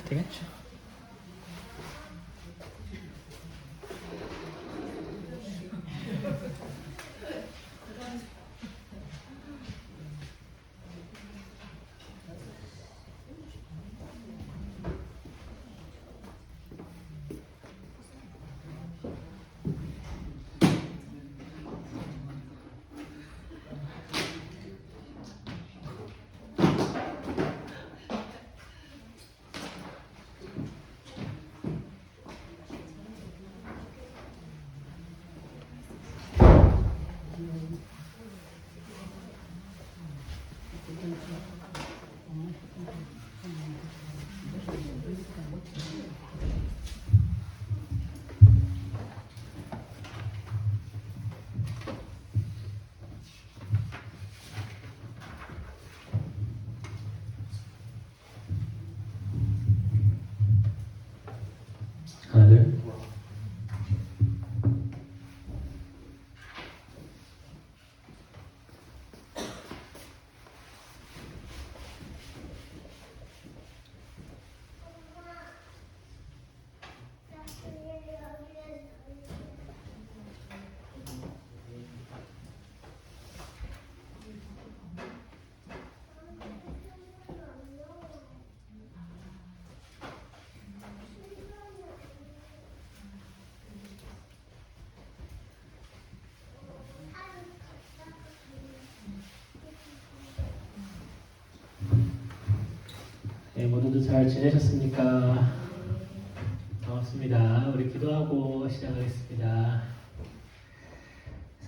되겠죠. 하나, 둘. 네, 모두들 잘 지내셨습니까? 반갑습니다. 우리 기도하고 시작하겠습니다.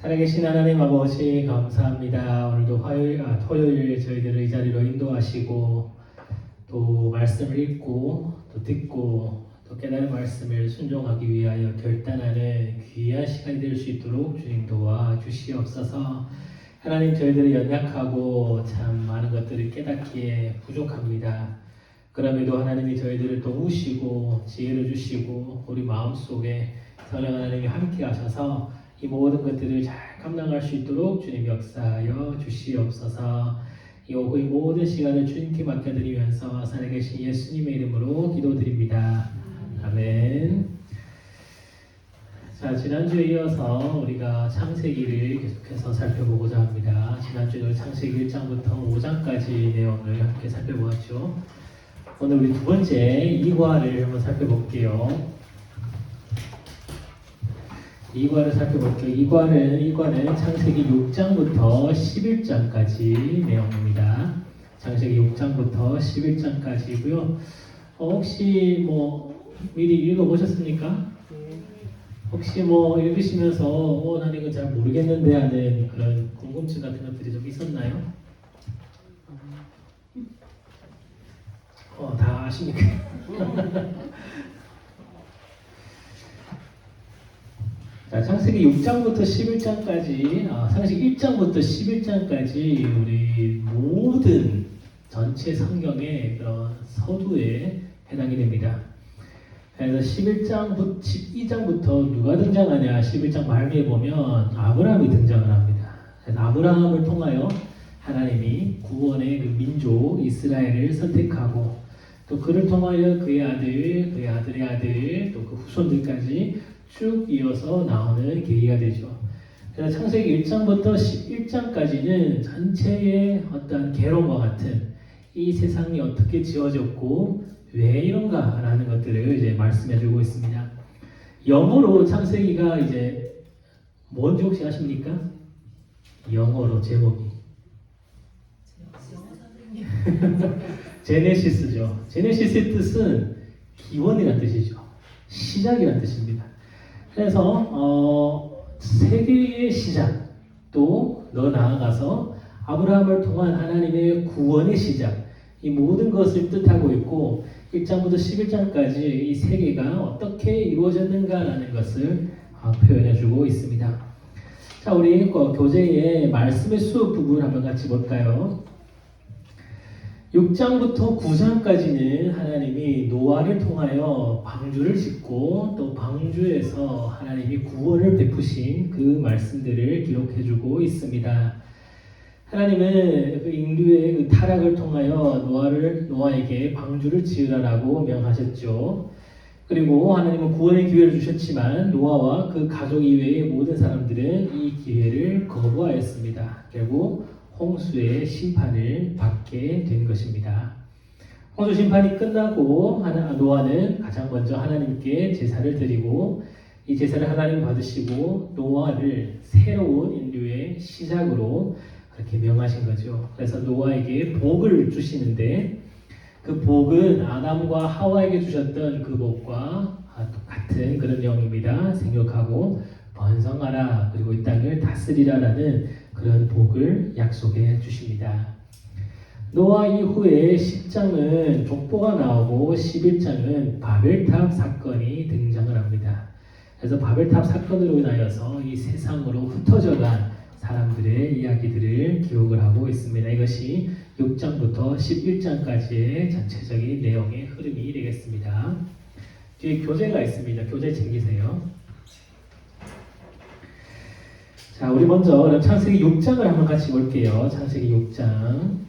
살아계신 하나님 아버지 감사합니다. 오늘도 토요일 저희들을 이 자리로 인도하시고 또 말씀을 읽고 또 듣고 또 깨달은 말씀을 순종하기 위하여 결단하는 귀한 시간이 될 수 있도록 주님 도와주시옵소서. 하나님, 저희들이 연약하고 참 많은 것들을 깨닫기에 부족합니다. 그럼에도 하나님이 저희들을 도우시고 지혜를 주시고 우리 마음속에 성령 하나님이 함께 하셔서 이 모든 것들을 잘 감당할 수 있도록 주님 역사하여 주시옵소서. 이 모든 시간을 주님께 맡겨드리면서 살아계신 예수님의 이름으로 기도드립니다. 아멘. 자, 지난주에 이어서 우리가 창세기를 계속해서 살펴보고자 합니다. 지난주에 창세기 1장부터 5장까지 내용을 함께 살펴보았죠. 오늘 우리 두 번째 이과를 한번 살펴볼게요. 이과는 창세기 6장부터 11장까지 내용입니다. 창세기 6장부터 11장까지고요. 혹시 미리 읽어보셨습니까? 혹시 읽으시면서 난 이거 잘 모르겠는데 하는 그런 궁금증 같은 것들이 좀 있었나요? 다 아십니까? 자, 창세기 6장부터 11장까지, 창세기 1장부터 11장까지 우리 모든 전체 성경의 그런 서두에 해당이 됩니다. 그래서 12장부터 누가 등장하냐? 11장 말미에 보면 아브라함이 등장을 합니다. 그래서 아브라함을 통하여 하나님이 구원의 그 민족 이스라엘을 선택하고 또 그를 통하여 그의 아들의 아들, 또 그 후손들까지 쭉 이어서 나오는 계기가 되죠. 그래서 창세기 1장부터 11장까지는 전체의 어떤 개론과 같은 이 세상이 어떻게 지어졌고 왜 이런가라는 것들을 이제 말씀해주고 있습니다. 영어로 창세기가 이제 뭔지 혹시 아십니까? 영어로 제목이 제네시스죠. 제네시스의 뜻은 기원이라는 뜻이죠. 시작이라는 뜻입니다. 그래서 세계의 시작, 또 더 나아가서 아브라함을 통한 하나님의 구원의 시작, 이 모든 것을 뜻하고 있고 1장부터 11장까지 이 세계가 어떻게 이루어졌는가라는 것을 표현해주고 있습니다. 자, 우리 교재의 말씀의 수업 부분 한번 같이 볼까요? 6장부터 9장까지는 하나님이 노아를 통하여 방주를 짓고 또 방주에서 하나님이 구원을 베푸신 그 말씀들을 기록해주고 있습니다. 하나님은 그 인류의 그 타락을 통하여 노아에게 방주를 지으라라고 명하셨죠. 그리고 하나님은 구원의 기회를 주셨지만 노아와 그 가족 이외의 모든 사람들은 이 기회를 거부하였습니다. 결국 홍수의 심판을 받게 된 것입니다. 홍수 심판이 끝나고 노아는 가장 먼저 하나님께 제사를 드리고 이 제사를 하나님 받으시고 노아를 새로운 인류의 시작으로 그렇게 명하신 거죠. 그래서 노아에게 복을 주시는데 그 복은 아담과 하와에게 주셨던 그 복과 같은 그런 내용입니다. 생육하고 번성하라 그리고 이 땅을 다스리라라는 그런 복을 약속해 주십니다. 노아 이후에 10장은 족보가 나오고 11장은 바벨탑 사건이 등장을 합니다. 그래서 바벨탑 사건으로 인하여서 이 세상으로 흩어져간 사람들의 이야기들을 기록을 하고 있습니다. 이것이 6장부터 11장까지의 전체적인 내용의 흐름이 되겠습니다. 뒤에 교재가 있습니다. 교재 챙기세요. 자, 우리 먼저 창세기 6장을 한번 같이 볼게요. 창세기 6장.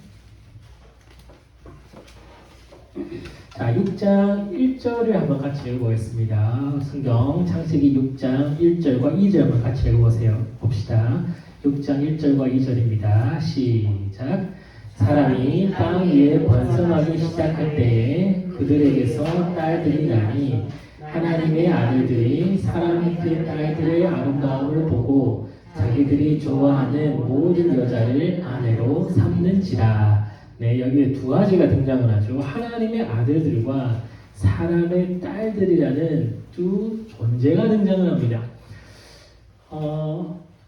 자, 6장 1절을 한번 같이 읽어보겠습니다. 성경 창세기 6장 1절과 2절 한번 같이 읽어보세요. 봅시다. 6장 1절과 2절입니다. 시작. 사람이 땅 위에 번성하기 시작할 때에 그들에게서 딸들이 나니 하나님의 아들들이 사람 그 딸들의 아름다움을 보고 자기들이 좋아하는 모든 여자를 아내로 삼는지라. 네, 여기에 두 가지가 등장을 하죠. 하나님의 아들들과 사람의 딸들이라는 두 존재가 등장을 합니다.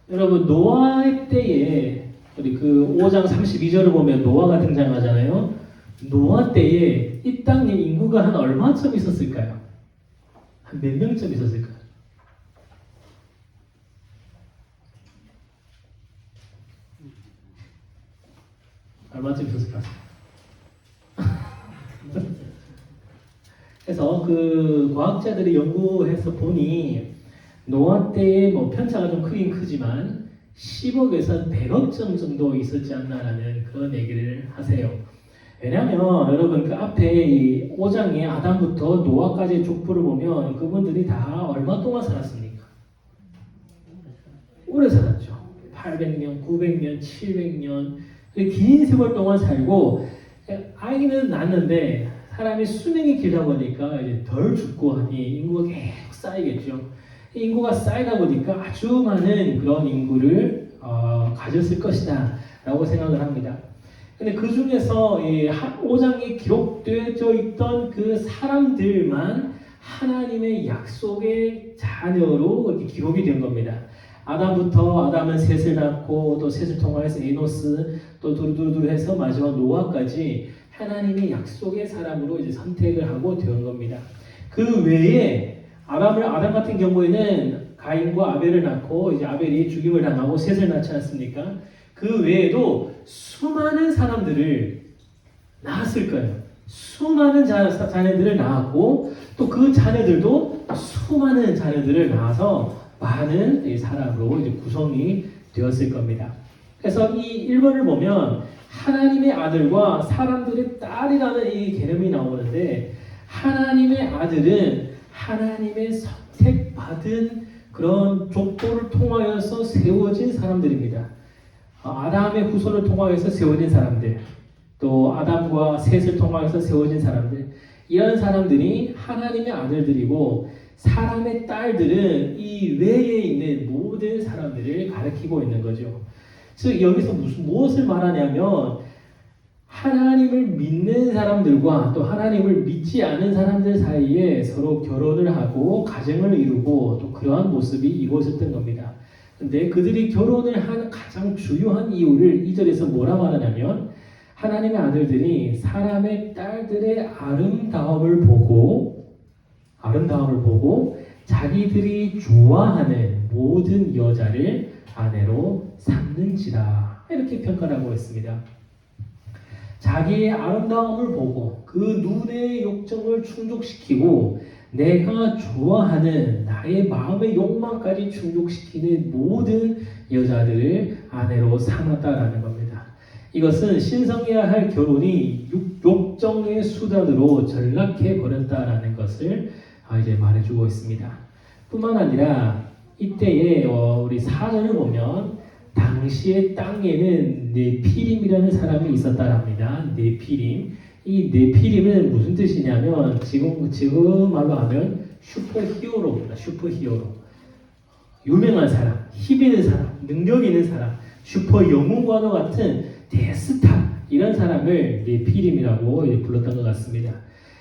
여러분 노아의 때에 우리 그 5장 32절을 보면 노아가 등장하잖아요. 노아 때에 이 땅에 인구가 한 얼마쯤 있었을까요? 한 몇 명쯤 있었을까요? 얼마쯤 있었을까요? 그래서 그 과학자들이 연구해서 보니 노아 때의 뭐 편차가 좀 크긴 크지만 10억에서 100억 정도 있었지 않나라는 그런 얘기를 하세요. 왜냐하면 여러분 그 앞에 이 5장에 아담부터 노아까지의 족보를 보면 그분들이 다 얼마 동안 살았습니까? 오래 살았죠. 800년, 900년, 700년 긴 세월 동안 살고 아이는 낳는데 사람이 수명이 길다 보니까 이제 덜 죽고 하니 인구가 계속 쌓이겠죠. 인구가 쌓이다 보니까 아주 많은 그런 인구를 가졌을 것이다 라고 생각을 합니다. 근데 그 중에서 5장에 기록되어 있던 그 사람들만 하나님의 약속의 자녀로 이렇게 기록이 된 겁니다. 아담은 셋을 낳고 또 셋을 통하여서 에노스 또 두루두루 해서 마지막 노아까지 하나님의 약속의 사람으로 이제 선택을 하고 되는 겁니다. 그 외에 아담 같은 경우에는 가인과 아벨을 낳고 이제 아벨이 죽임을 당하고 셋을 낳지 않습니까? 그 외에도 수많은 사람들을 낳았을 거예요. 수많은 자녀들을 낳았고 또 그 자녀들도 수많은 자녀들을 낳아서 많은 사람으로 이제 구성이 되었을 겁니다. 그래서 이 1번을 보면 하나님의 아들과 사람들의 딸이라는 이 개념이 나오는데 하나님의 아들은 하나님의 선택받은 그런 족보를 통하여서 세워진 사람들입니다. 아담의 후손을 통하여서 세워진 사람들, 또 아담과 셋을 통하여서 세워진 사람들, 이런 사람들이 하나님의 아들들이고 사람의 딸들은 이 외에 있는 모든 사람들을 가리키고 있는 거죠. 즉 여기서 무엇을 말하냐면 하나님을 믿는 사람들과 또 하나님을 믿지 않은 사람들 사이에 서로 결혼을 하고 가정을 이루고 또 그러한 모습이 이루어졌던 겁니다. 근데 그들이 결혼을 한 가장 중요한 이유를 2절에서 뭐라 말하냐면 하나님의 아들들이 사람의 딸들의 아름다움을 보고 자기들이 좋아하는 모든 여자를 아내로 삼는지라 이렇게 평가하고 있습니다. 자기의 아름다움을 보고 그 눈의 욕정을 충족시키고 내가 좋아하는 나의 마음의 욕망까지 충족시키는 모든 여자들을 아내로 삼았다라는 겁니다. 이것은 신성해야 할 결혼이 욕정의 수단으로 전락해 버렸다라는 것을 이제 말해주고 있습니다. 뿐만 아니라 이때에 우리 사전을 보면 당시의 땅에는 네피림이라는 사람이 있었다랍니다. 네피림. 이 네피림은 무슨 뜻이냐면 지금 말로 하면 슈퍼히어로입니다. 슈퍼히어로. 유명한 사람, 힘 있는 사람, 능력 있는 사람, 슈퍼 영웅과도 같은 대스타 이런 사람을 네피림이라고 불렀던 것 같습니다.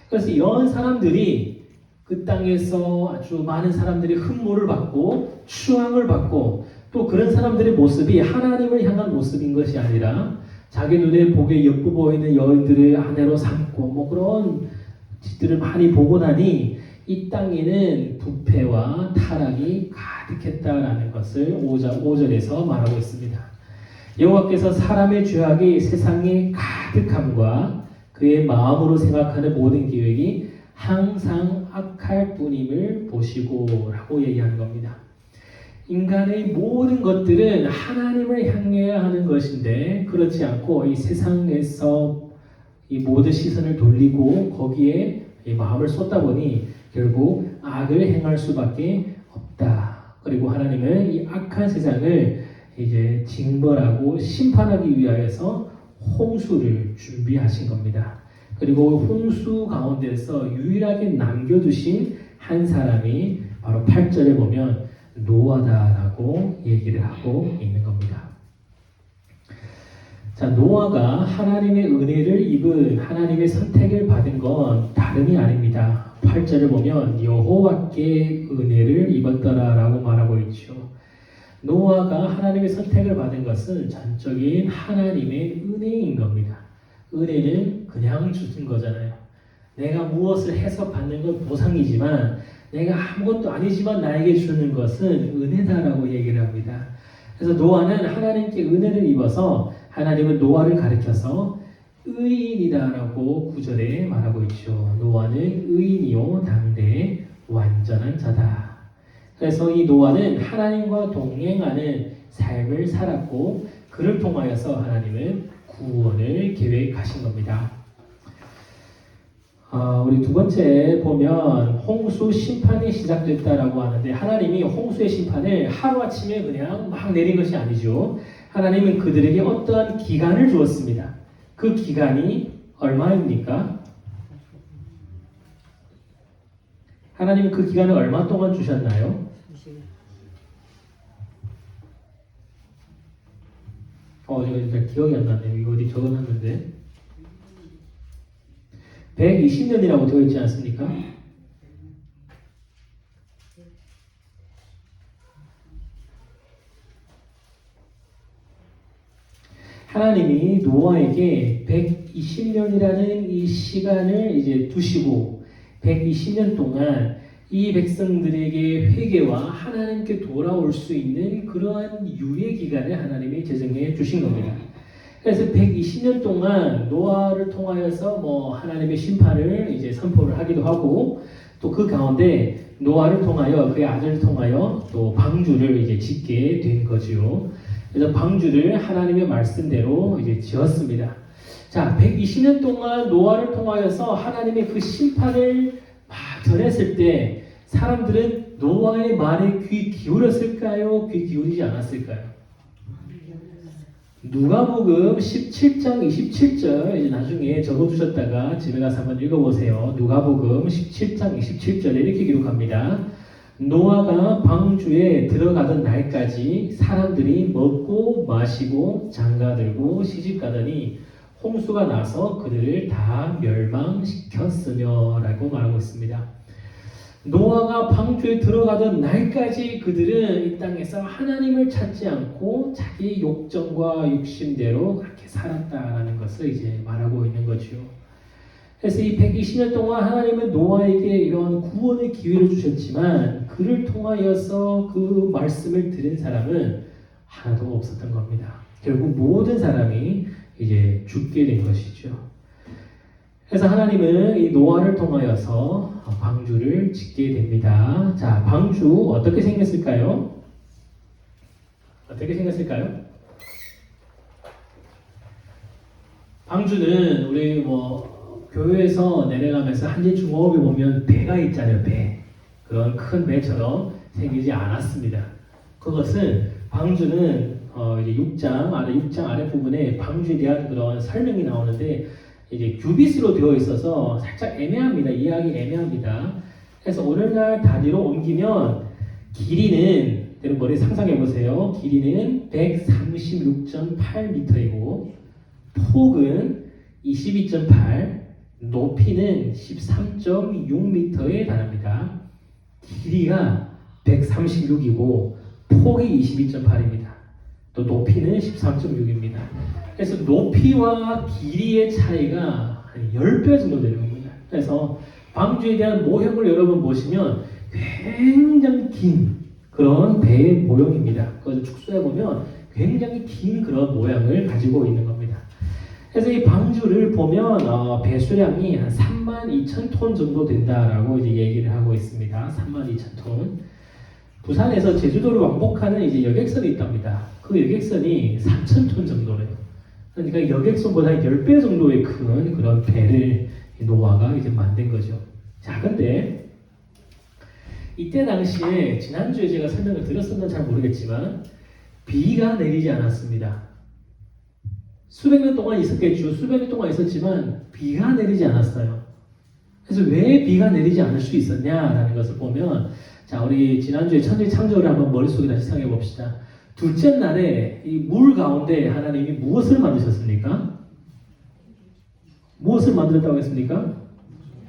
그래서 이런 사람들이 그 땅에서 아주 많은 사람들이 흠모를 받고 추앙을 받고 또 그런 사람들의 모습이 하나님을 향한 모습인 것이 아니라 자기 눈에 보기에 예뻐 보이는 여인들을 아내로 삼고 뭐 그런 짓들을 많이 보고 나니 이 땅에는 부패와 타락이 가득했다라는 것을 5절에서 말하고 있습니다. 여호와께서 사람의 죄악이 세상에 가득함과 그의 마음으로 생각하는 모든 계획이 항상 악할 뿐임을 보시고 라고 얘기하는 겁니다. 인간의 모든 것들은 하나님을 향해야 하는 것인데 그렇지 않고 이 세상에서 이 모든 시선을 돌리고 거기에 이 마음을 쏟다 보니 결국 악을 행할 수밖에 없다. 그리고 하나님은 이 악한 세상을 이제 징벌하고 심판하기 위하여서 홍수를 준비하신 겁니다. 그리고 홍수 가운데서 유일하게 남겨두신 한 사람이 바로 8절에 보면 노아다라고 얘기를 하고 있는 겁니다. 자, 노아가 하나님의 은혜를 입은 하나님의 선택을 받은 건 다름이 아닙니다. 8절을 보면 여호와께 은혜를 입었더라라고 말하고 있죠. 노아가 하나님의 선택을 받은 것은 전적인 하나님의 은혜인 겁니다. 은혜는 그냥 주신 거잖아요. 내가 무엇을 해서 받는 건 보상이지만 내가 아무것도 아니지만 나에게 주는 것은 은혜다라고 얘기를 합니다. 그래서 노아는 하나님께 은혜를 입어서 하나님은 노아를 가리켜서 의인이다라고 9절에 말하고 있죠. 노아는 의인이요 당대 완전한 자다. 그래서 이 노아는 하나님과 동행하는 삶을 살았고 그를 통하여서 하나님은 구원을 계획하신 겁니다. 우리 두 번째 보면 홍수 심판이 시작됐다라고 하는데 하나님이 홍수의 심판을 하루아침에 그냥 막 내린 것이 아니죠. 하나님은 그들에게 어떠한 기간을 주었습니다. 그 기간이 얼마입니까? 하나님은 그 기간을 얼마 동안 주셨나요? 제가 진짜 기억이 안 나네요. 이거 어디 적어놨는데 120년이라고 되어 있지 않습니까? 하나님이 노아에게 120년이라는 이 시간을 이제 두시고 120년 동안 이 백성들에게 회개와 하나님께 돌아올 수 있는 그러한 유예 기간을 하나님이 제정해 주신 겁니다. 그래서 120년 동안 노아를 통하여서 하나님의 심판을 이제 선포를 하기도 하고 또 그 가운데 노아를 통하여 그의 아들을 통하여 또 방주를 이제 짓게 된 거지요. 그래서 방주를 하나님의 말씀대로 이제 지었습니다. 자, 120년 동안 노아를 통하여서 하나님의 그 심판을 막 전했을 때 사람들은 노아의 말에 귀 기울였을까요? 귀 기울이지 않았을까요? 누가복음 17장 27절 이제 나중에 적어두셨다가 집에 가서 한번 읽어보세요. 누가복음 17장 27절에 이렇게 기록합니다. 노아가 방주에 들어가던 날까지 사람들이 먹고 마시고 장가들고 시집가더니 홍수가 나서 그들을 다 멸망시켰으며 라고 말하고 있습니다. 노아가 방주에 들어가던 날까지 그들은 이 땅에서 하나님을 찾지 않고 자기 욕정과 욕심대로 그렇게 살았다라는 것을 이제 말하고 있는 거죠. 그래서 이 120년 동안 하나님은 노아에게 이런 구원의 기회를 주셨지만 그를 통하여서 그 말씀을 들은 사람은 하나도 없었던 겁니다. 결국 모든 사람이 이제 죽게 된 것이죠. 그래서 하나님은 이 노아를 통하여서 방주를 짓게 됩니다. 자, 방주 어떻게 생겼을까요? 어떻게 생겼을까요? 방주는 우리 뭐 교회에서 내려가면서 한진중공업에 보면 배가 있잖아요. 배. 그런 큰 배처럼 생기지 않았습니다. 그것은 방주는 이제 6장 아래 부분에 방주에 대한 그런 설명이 나오는데 이제 규빗으로 되어 있어서 살짝 애매합니다. 이해하기 애매합니다. 그래서 오늘날 단위로 옮기면 길이는 여러분 머리 상상해 보세요. 길이는 136.8m이고 폭은 22.8, 높이는 13.6m에 달합니다. 길이가 136이고 폭이 22.8입니다. 또 높이는 13.6입니다. 그래서 높이와 길이의 차이가 한 10배 정도 되는 겁니다. 그래서 방주에 대한 모형을 여러분 보시면 굉장히 긴 그런 배의 모형입니다. 그것을 축소해 보면 굉장히 긴 그런 모양을 가지고 있는 겁니다. 그래서 이 방주를 보면 배수량이 한 32,000톤 정도 된다라고 이제 얘기를 하고 있습니다. 32,000톤. 부산에서 제주도를 왕복하는 이제 여객선이 있답니다. 그 여객선이 3,000톤 정도래요. 그러니까 여객선보다 10배 정도의 큰 그런 배를 노아가 이제 만든 거죠. 자, 근데 이때 당시에 지난주에 제가 설명을 드렸었나 잘 모르겠지만 비가 내리지 않았습니다. 수백 년 동안 있었겠죠. 수백 년 동안 있었지만 비가 내리지 않았어요. 그래서 왜 비가 내리지 않을 수 있었냐라는 것을 보면 자, 우리 지난주에 천지 창조를 한번 머릿속에 다시 생각해 봅시다. 둘째 날에 이 물 가운데 하나님이 무엇을 만드셨습니까? 무엇을 만들었다고 했습니까?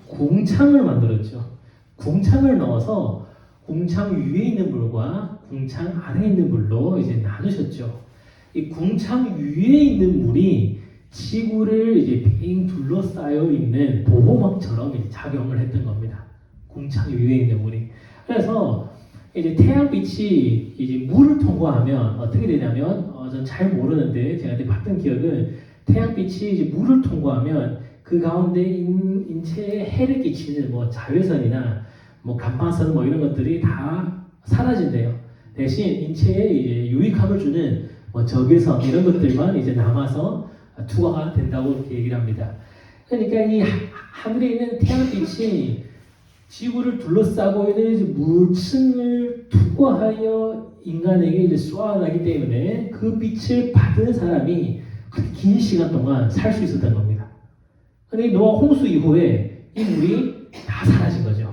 궁창을 만들었죠. 궁창을 넣어서 궁창 위에 있는 물과 궁창 아래에 있는 물로 이제 나누셨죠. 이 궁창 위에 있는 물이 지구를 이제 빙 둘러싸여 있는 보호막처럼 이제 작용을 했던 겁니다. 궁창 위에 있는 물이. 그래서 이제 태양빛이 이제 물을 통과하면 어떻게 되냐면 전 잘 모르는데 제가 봤던 기억은 태양빛이 이제 물을 통과하면 그 가운데 인체에 해를 끼치는 뭐 자외선이나 뭐 간파선 뭐 이런 것들이 다 사라진대요. 대신 인체에 이제 유익함을 주는 뭐 적외선 이런 것들만 이제 남아서 투과가 된다고 이렇게 얘기를 합니다. 그러니까 이 하늘에 있는 태양빛이 지구를 둘러싸고 있는 물층을 투과하여 인간에게 이제 쏘아나기 때문에 그 빛을 받은 사람이 긴 시간 동안 살 수 있었던 겁니다. 근데 노아 홍수 이후에 이 물이 다 사라진 거죠.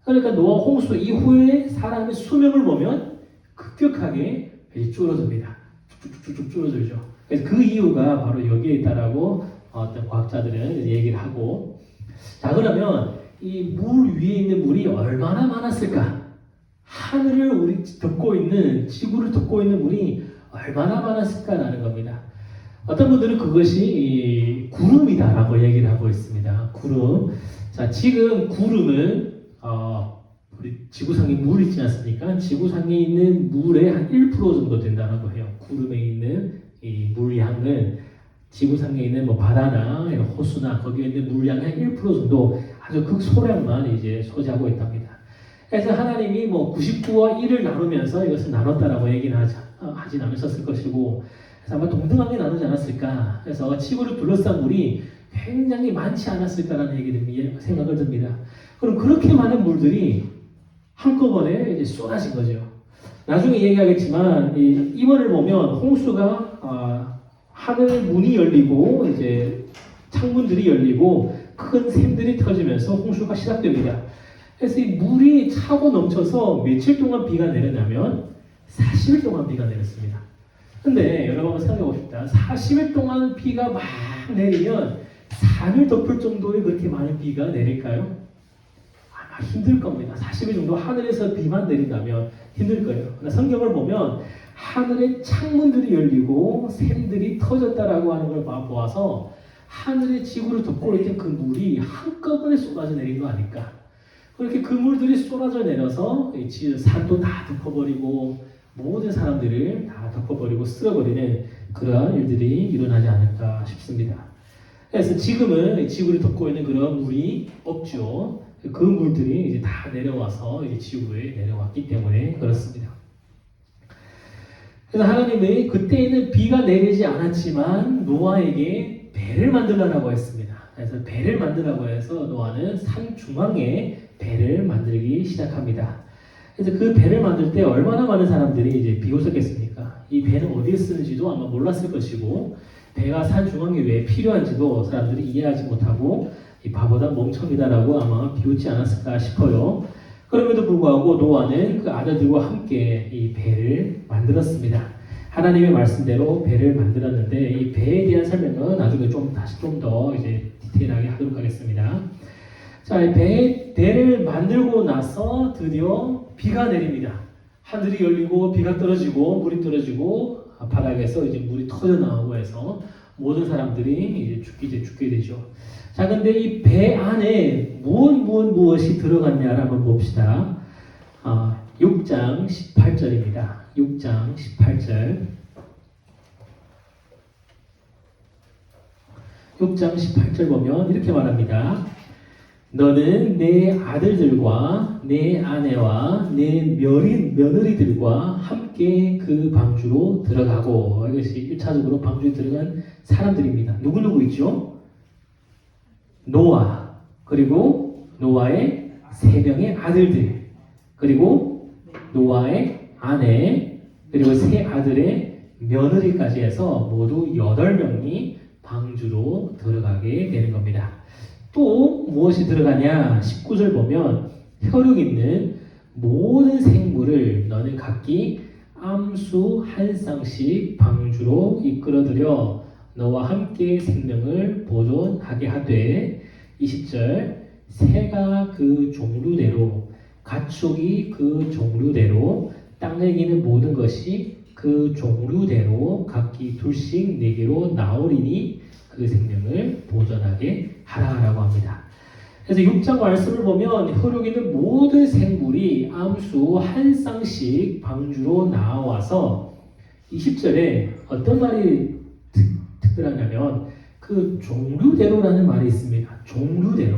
그러니까 노아 홍수 이후에 사람의 수명을 보면 급격하게 줄어듭니다. 쭉쭉쭉 줄어들죠. 그래서 그 이유가 바로 여기에 있다라고 어떤 과학자들은 얘기를 하고, 자, 그러면 이 물 위에 있는 물이 얼마나 많았을까? 하늘을 우리 덮고 있는, 지구를 덮고 있는 물이 얼마나 많았을까라는 겁니다. 어떤 분들은 그것이 구름이다라고 얘기를 하고 있습니다. 구름. 자, 지금 구름은 우리 지구상에 물이 있지 않습니까? 지구상에 있는 물의 한 1% 정도 된다고 해요. 구름에 있는 이 물량은 지구상에 있는 뭐 바다나 호수나 거기에 있는 물량의 한 1% 정도 아주 극소량만 이제 소지하고 있답니다. 그래서 하나님이 뭐 99와 1을 나누면서 이것을 나눴다라고 얘기는 하진 않으셨을 것이고, 그래서 아마 동등하게 나누지 않았을까. 그래서 지구를 둘러싼 물이 굉장히 많지 않았을까라는 얘기를 생각을 듭니다. 그럼 그렇게 많은 물들이 한꺼번에 이제 쏟아진 거죠. 나중에 얘기하겠지만 이번을 보면 홍수가 하늘 문이 열리고 이제 창문들이 열리고 큰 샘들이 터지면서 홍수가 시작됩니다. 그래서 이 물이 차고 넘쳐서 며칠 동안 비가 내렸냐면 40일 동안 비가 내렸습니다. 근데 여러분 한번 생각해 봅시다. 40일 동안 비가 막 내리면 산을 덮을 정도의 그렇게 많은 비가 내릴까요? 아마 힘들 겁니다. 40일 정도 하늘에서 비만 내린다면 힘들 거예요. 성경을 보면 하늘의 창문들이 열리고 샘들이 터졌다라고 하는 걸 보아서 하늘의 지구를 덮고 있던 그 물이 한꺼번에 쏟아져 내린 거 아닐까. 그렇게 그 물들이 쏟아져 내려서 산도 다 덮어버리고 모든 사람들을 다 덮어버리고 쓸어버리는 그러한 일들이 일어나지 않을까 싶습니다. 그래서 지금은 지구를 덮고 있는 그런 물이 없죠. 그 물들이 이제 다 내려와서 이제 지구에 내려왔기 때문에 그렇습니다. 그래서 하나님이 그때에는 비가 내리지 않았지만 노아에게 노아에게 배를 만들라고 했습니다. 그래서 배를 만들라고 해서 노아는 산 중앙에 배를 만들기 시작합니다. 그래서 그 배를 만들 때 얼마나 많은 사람들이 이제 비웃었겠습니까? 이 배는 어디에 쓰는지도 아마 몰랐을 것이고, 배가 산 중앙에 왜 필요한지도 사람들이 이해하지 못하고, 이 바보다 멍청이다라고 아마 비웃지 않았을까 싶어요. 그럼에도 불구하고 노아는 그 아들들과 함께 이 배를 만들었습니다. 하나님의 말씀대로 배를 만들었는데, 이 배에 대한 설명은 나중에 다시 좀 더 이제 디테일하게 하도록 하겠습니다. 자, 배를 만들고 나서 드디어 비가 내립니다. 하늘이 열리고 비가 떨어지고 물이 떨어지고 바닥에서 이제 물이 터져 나오고 해서 모든 사람들이 이제 죽게 되죠. 자, 근데 이 배 안에 무엇이 들어갔냐를 한번 봅시다. 6장 18절입니다. 6장 18절. 6장 18절 보면 이렇게 말합니다. 너는 내 아들들과 내 아내와 내 며느리들과 함께 그 방주로 들어가고, 이것이 1차적으로 방주에 들어간 사람들입니다. 누구 있죠? 노아, 그리고 노아의 3명의 아들들, 그리고 노아의 아내, 그리고 3 아들의 며느리까지 해서 모두 8명이 방주로 들어가게 되는 겁니다. 또 무엇이 들어가냐? 19절 보면 혈육 있는 모든 생물을 너는 각기 암수 한 쌍씩 방주로 이끌어들여 너와 함께 생명을 보존하게 하되, 20절 새가 그 종류대로 가축이 그 종류대로 땅에 기는 모든 것이 그 종류대로 각기 둘씩 내게로 나오리니 그 생명을 보존하게 하라라고 합니다. 그래서 6장 말씀을 보면 혈육 있는 모든 생물이 암수 한 쌍씩 방주로 나와서 20절에 어떤 말이 특별하냐면 그 종류대로라는 말이 있습니다. 종류대로.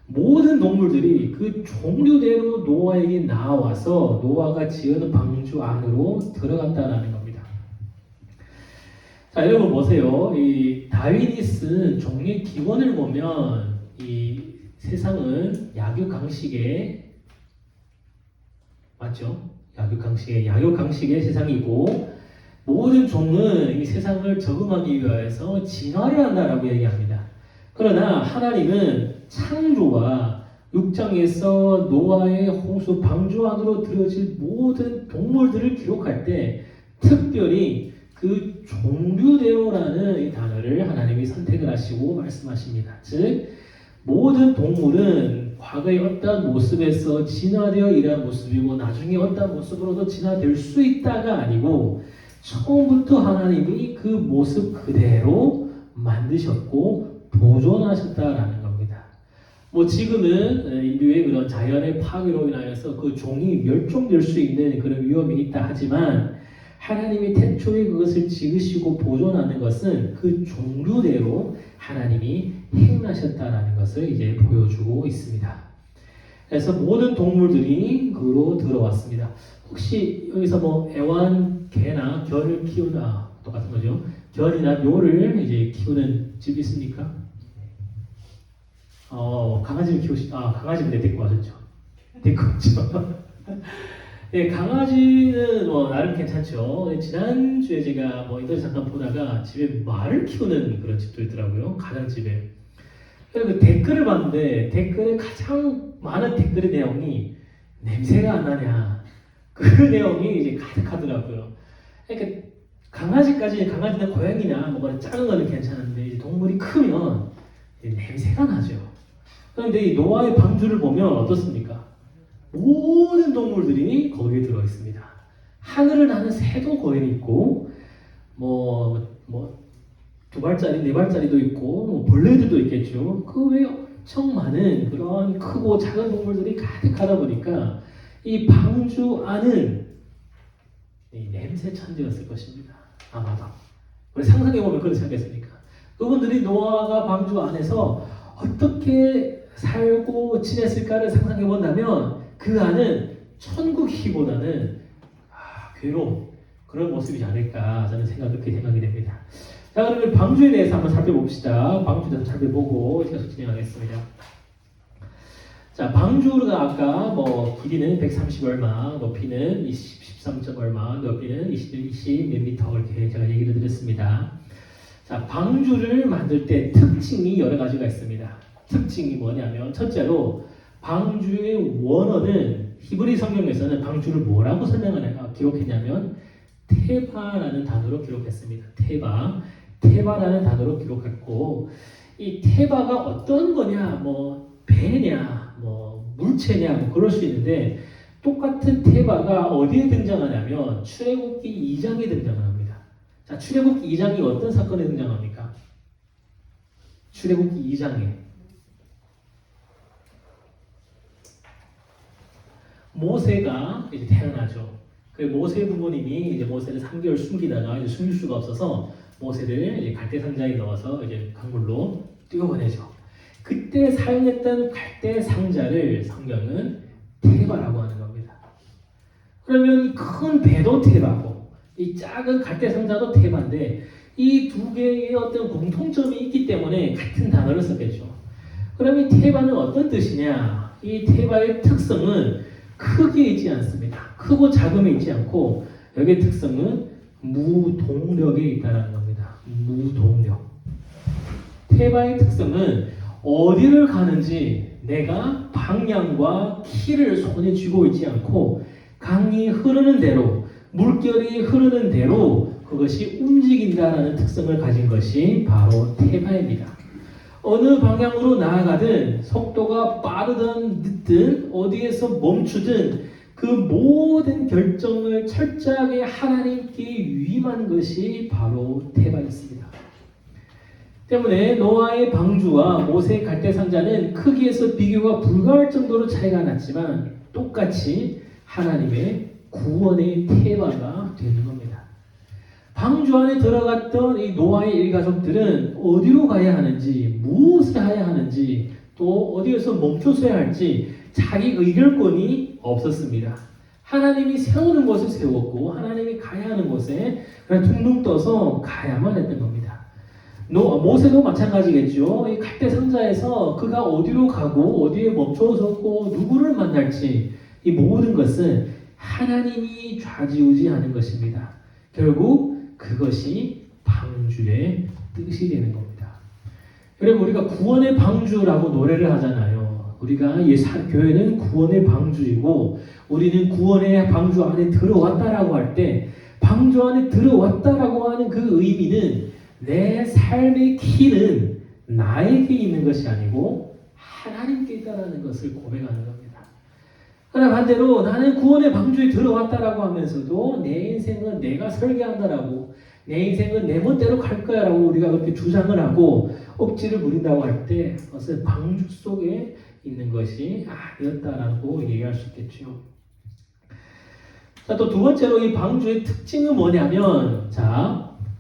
모든 동물들이 그 종류대로 노아에게 나와서 노아가 지은 방주 안으로 들어갔다라는 겁니다. 자, 여러분 보세요. 이 다윈이 쓴 종의 기원을 보면 이 세상은 약육강식의, 맞죠? 약육강식의 세상이고, 모든 종은 이 세상을 적응하기 위해서 진화를 한다라고 얘기합니다. 그러나 하나님은 창조와 6장에서 노아의 홍수 방주 안으로 들어질 모든 동물들을 기록할 때 특별히 그 종류대로라는 이 단어를 하나님이 선택을 하시고 말씀하십니다. 즉 모든 동물은 과거의 어떤 모습에서 진화되어 이러한 모습이고 나중에 어떤 모습으로도 진화될 수 있다가 아니고 처음부터 하나님이 그 모습 그대로 만드셨고 보존하셨다라는 겁니다. 뭐 지금은 인류의 그런 자연의 파괴로 인하여서 그 종이 멸종될 수 있는 그런 위험이 있다 하지만 하나님이 태초에 그것을 지으시고 보존하는 것은 그 종류대로 하나님이 행하셨다라는 것을 이제 보여주고 있습니다. 그래서 모든 동물들이 그로 들어왔습니다. 혹시 여기서 뭐 애완개나 견을 키우나 똑같은 거죠. 견이나 묘를 이제 키우는 집 있습니까? 강아지를 강아지는 데리고 와셨죠. 데리고 왔죠. 네, 강아지는 뭐 나름 괜찮죠. 지난주에 제가 뭐 인터넷 잠깐 보다가 집에 말을 키우는 그런 집도 있더라고요. 가정집에. 그래서 그 댓글을 봤는데 댓글에 가장 많은 댓글의 내용이 냄새가 안 나냐. 그 내용이 이제 가득하더라고요. 그러니까 강아지나 고양이나 뭐 작은 거는 괜찮은데 이제 동물이 크면 냄새가 나죠. 그런데 이 노아의 방주를 보면 어떻습니까? 모든 동물들이 거기에 들어 있습니다. 하늘을 나는 새도 거기 있고, 두 발짜리, 네 발짜리도 있고, 벌레들도 있겠죠. 그 외에 엄청 많은 그런 크고 작은 동물들이 가득하다 보니까 이 방주 안은 이 냄새 천지였을 것입니다. 아마도. 우리 상상해보면 그렇지 않겠습니까? 그분들이 노아가 방주 안에서 어떻게 살고 지냈을까를 상상해본다면 그 안은 천국이기보다는 괴로운 그런 모습이지 않을까 저는 그렇게 생각이 됩니다. 자, 그러면 방주에 대해서 한번 살펴봅시다. 방주에 대해서 살펴보고 계속 진행하겠습니다. 자, 방주가 아까 뭐 길이는 130 얼마, 높이는 13점 얼마, 높이는 20 몇 미터 이렇게 제가 얘기를 드렸습니다. 자, 방주를 만들 때 특징이 여러 가지가 있습니다. 특징이 뭐냐면 첫째로 방주의 원어는 히브리 성경에서는 방주를 뭐라고 기록했냐면 테바라는 단어로 기록했습니다. 테바라는 단어로 기록했고 이 테바가 어떤 거냐 뭐 배냐 뭐 물체냐 뭐 그럴 수 있는데 똑같은 테바가 어디에 등장하냐면 출애굽기 2장에 등장을 합니다. 자, 출애굽기 2장이 어떤 사건에 등장합니까? 출애굽기 2장에 모세가 이제 태어나죠. 그 모세 부모님이 이제 모세를 3개월 숨기다가 이제 숨길 수가 없어서 모세를 이제 갈대 상자에 넣어서 이제 강물로 뛰어보내죠. 그때 사용했던 갈대 상자를 성경은 테바라고 하는 겁니다. 그러면 큰 배도 테바고 이 작은 갈대 상자도 테바인데 이 두 개의 어떤 공통점이 있기 때문에 같은 단어를 썼겠죠. 그럼 이 테바는 어떤 뜻이냐? 이 테바의 특성은 크게 있지 않습니다. 크고 작음에 있지 않고 여기의 특성은 무동력에 있다는 겁니다. 무동력. 테바의 특성은 어디를 가는지 내가 방향과 키를 손에 쥐고 있지 않고 강이 흐르는 대로 물결이 흐르는 대로 그것이 움직인다라는 특성을 가진 것이 바로 테바입니다. 어느 방향으로 나아가든 속도가 빠르든 늦든 어디에서 멈추든 그 모든 결정을 철저하게 하나님께 위임한 것이 바로 테바였습니다. 때문에 노아의 방주와 모세의 갈대상자는 크기에서 비교가 불가할 정도로 차이가 났지만 똑같이 하나님의 구원의 테마가 되는 겁니다. 방주 안에 들어갔던 이 노아의 일가족들은 어디로 가야 하는지, 무엇을 해야 하는지, 또 어디에서 멈춰서야 할지 자기 의결권이 없었습니다. 하나님이 세우는 곳에 세웠고 하나님이 가야 하는 곳에 그냥 둥둥 떠서 가야만 했던 겁니다. 모세도 마찬가지겠죠. 이 갈대 상자에서 그가 어디로 가고 어디에 멈춰섰고 누구를 만날지 이 모든 것은 하나님이 좌지우지하는 것입니다. 결국 그것이 방주의 뜻이 되는 겁니다. 여러분 우리가 구원의 방주라고 노래를 하잖아요. 우리가 교회는 구원의 방주이고 우리는 구원의 방주 안에 들어왔다라고 할 때 방주 안에 들어왔다라고 하는 그 의미는 내 삶의 키는 나에게 있는 것이 아니고 하나님께 있다는 것을 고백하는 겁니다. 그러나 반대로 나는 구원의 방주에 들어왔다라고 하면서도 내 인생은 내가 설계한다라고 내 인생은 내 멋대로 갈 거야라고 우리가 그렇게 주장을 하고 억지를 부린다고 할 때 그것은 방주 속에 있는 것이 아니었다라고 얘기할 수 있겠죠. 자, 또 두 번째로 이 방주의 특징은 뭐냐면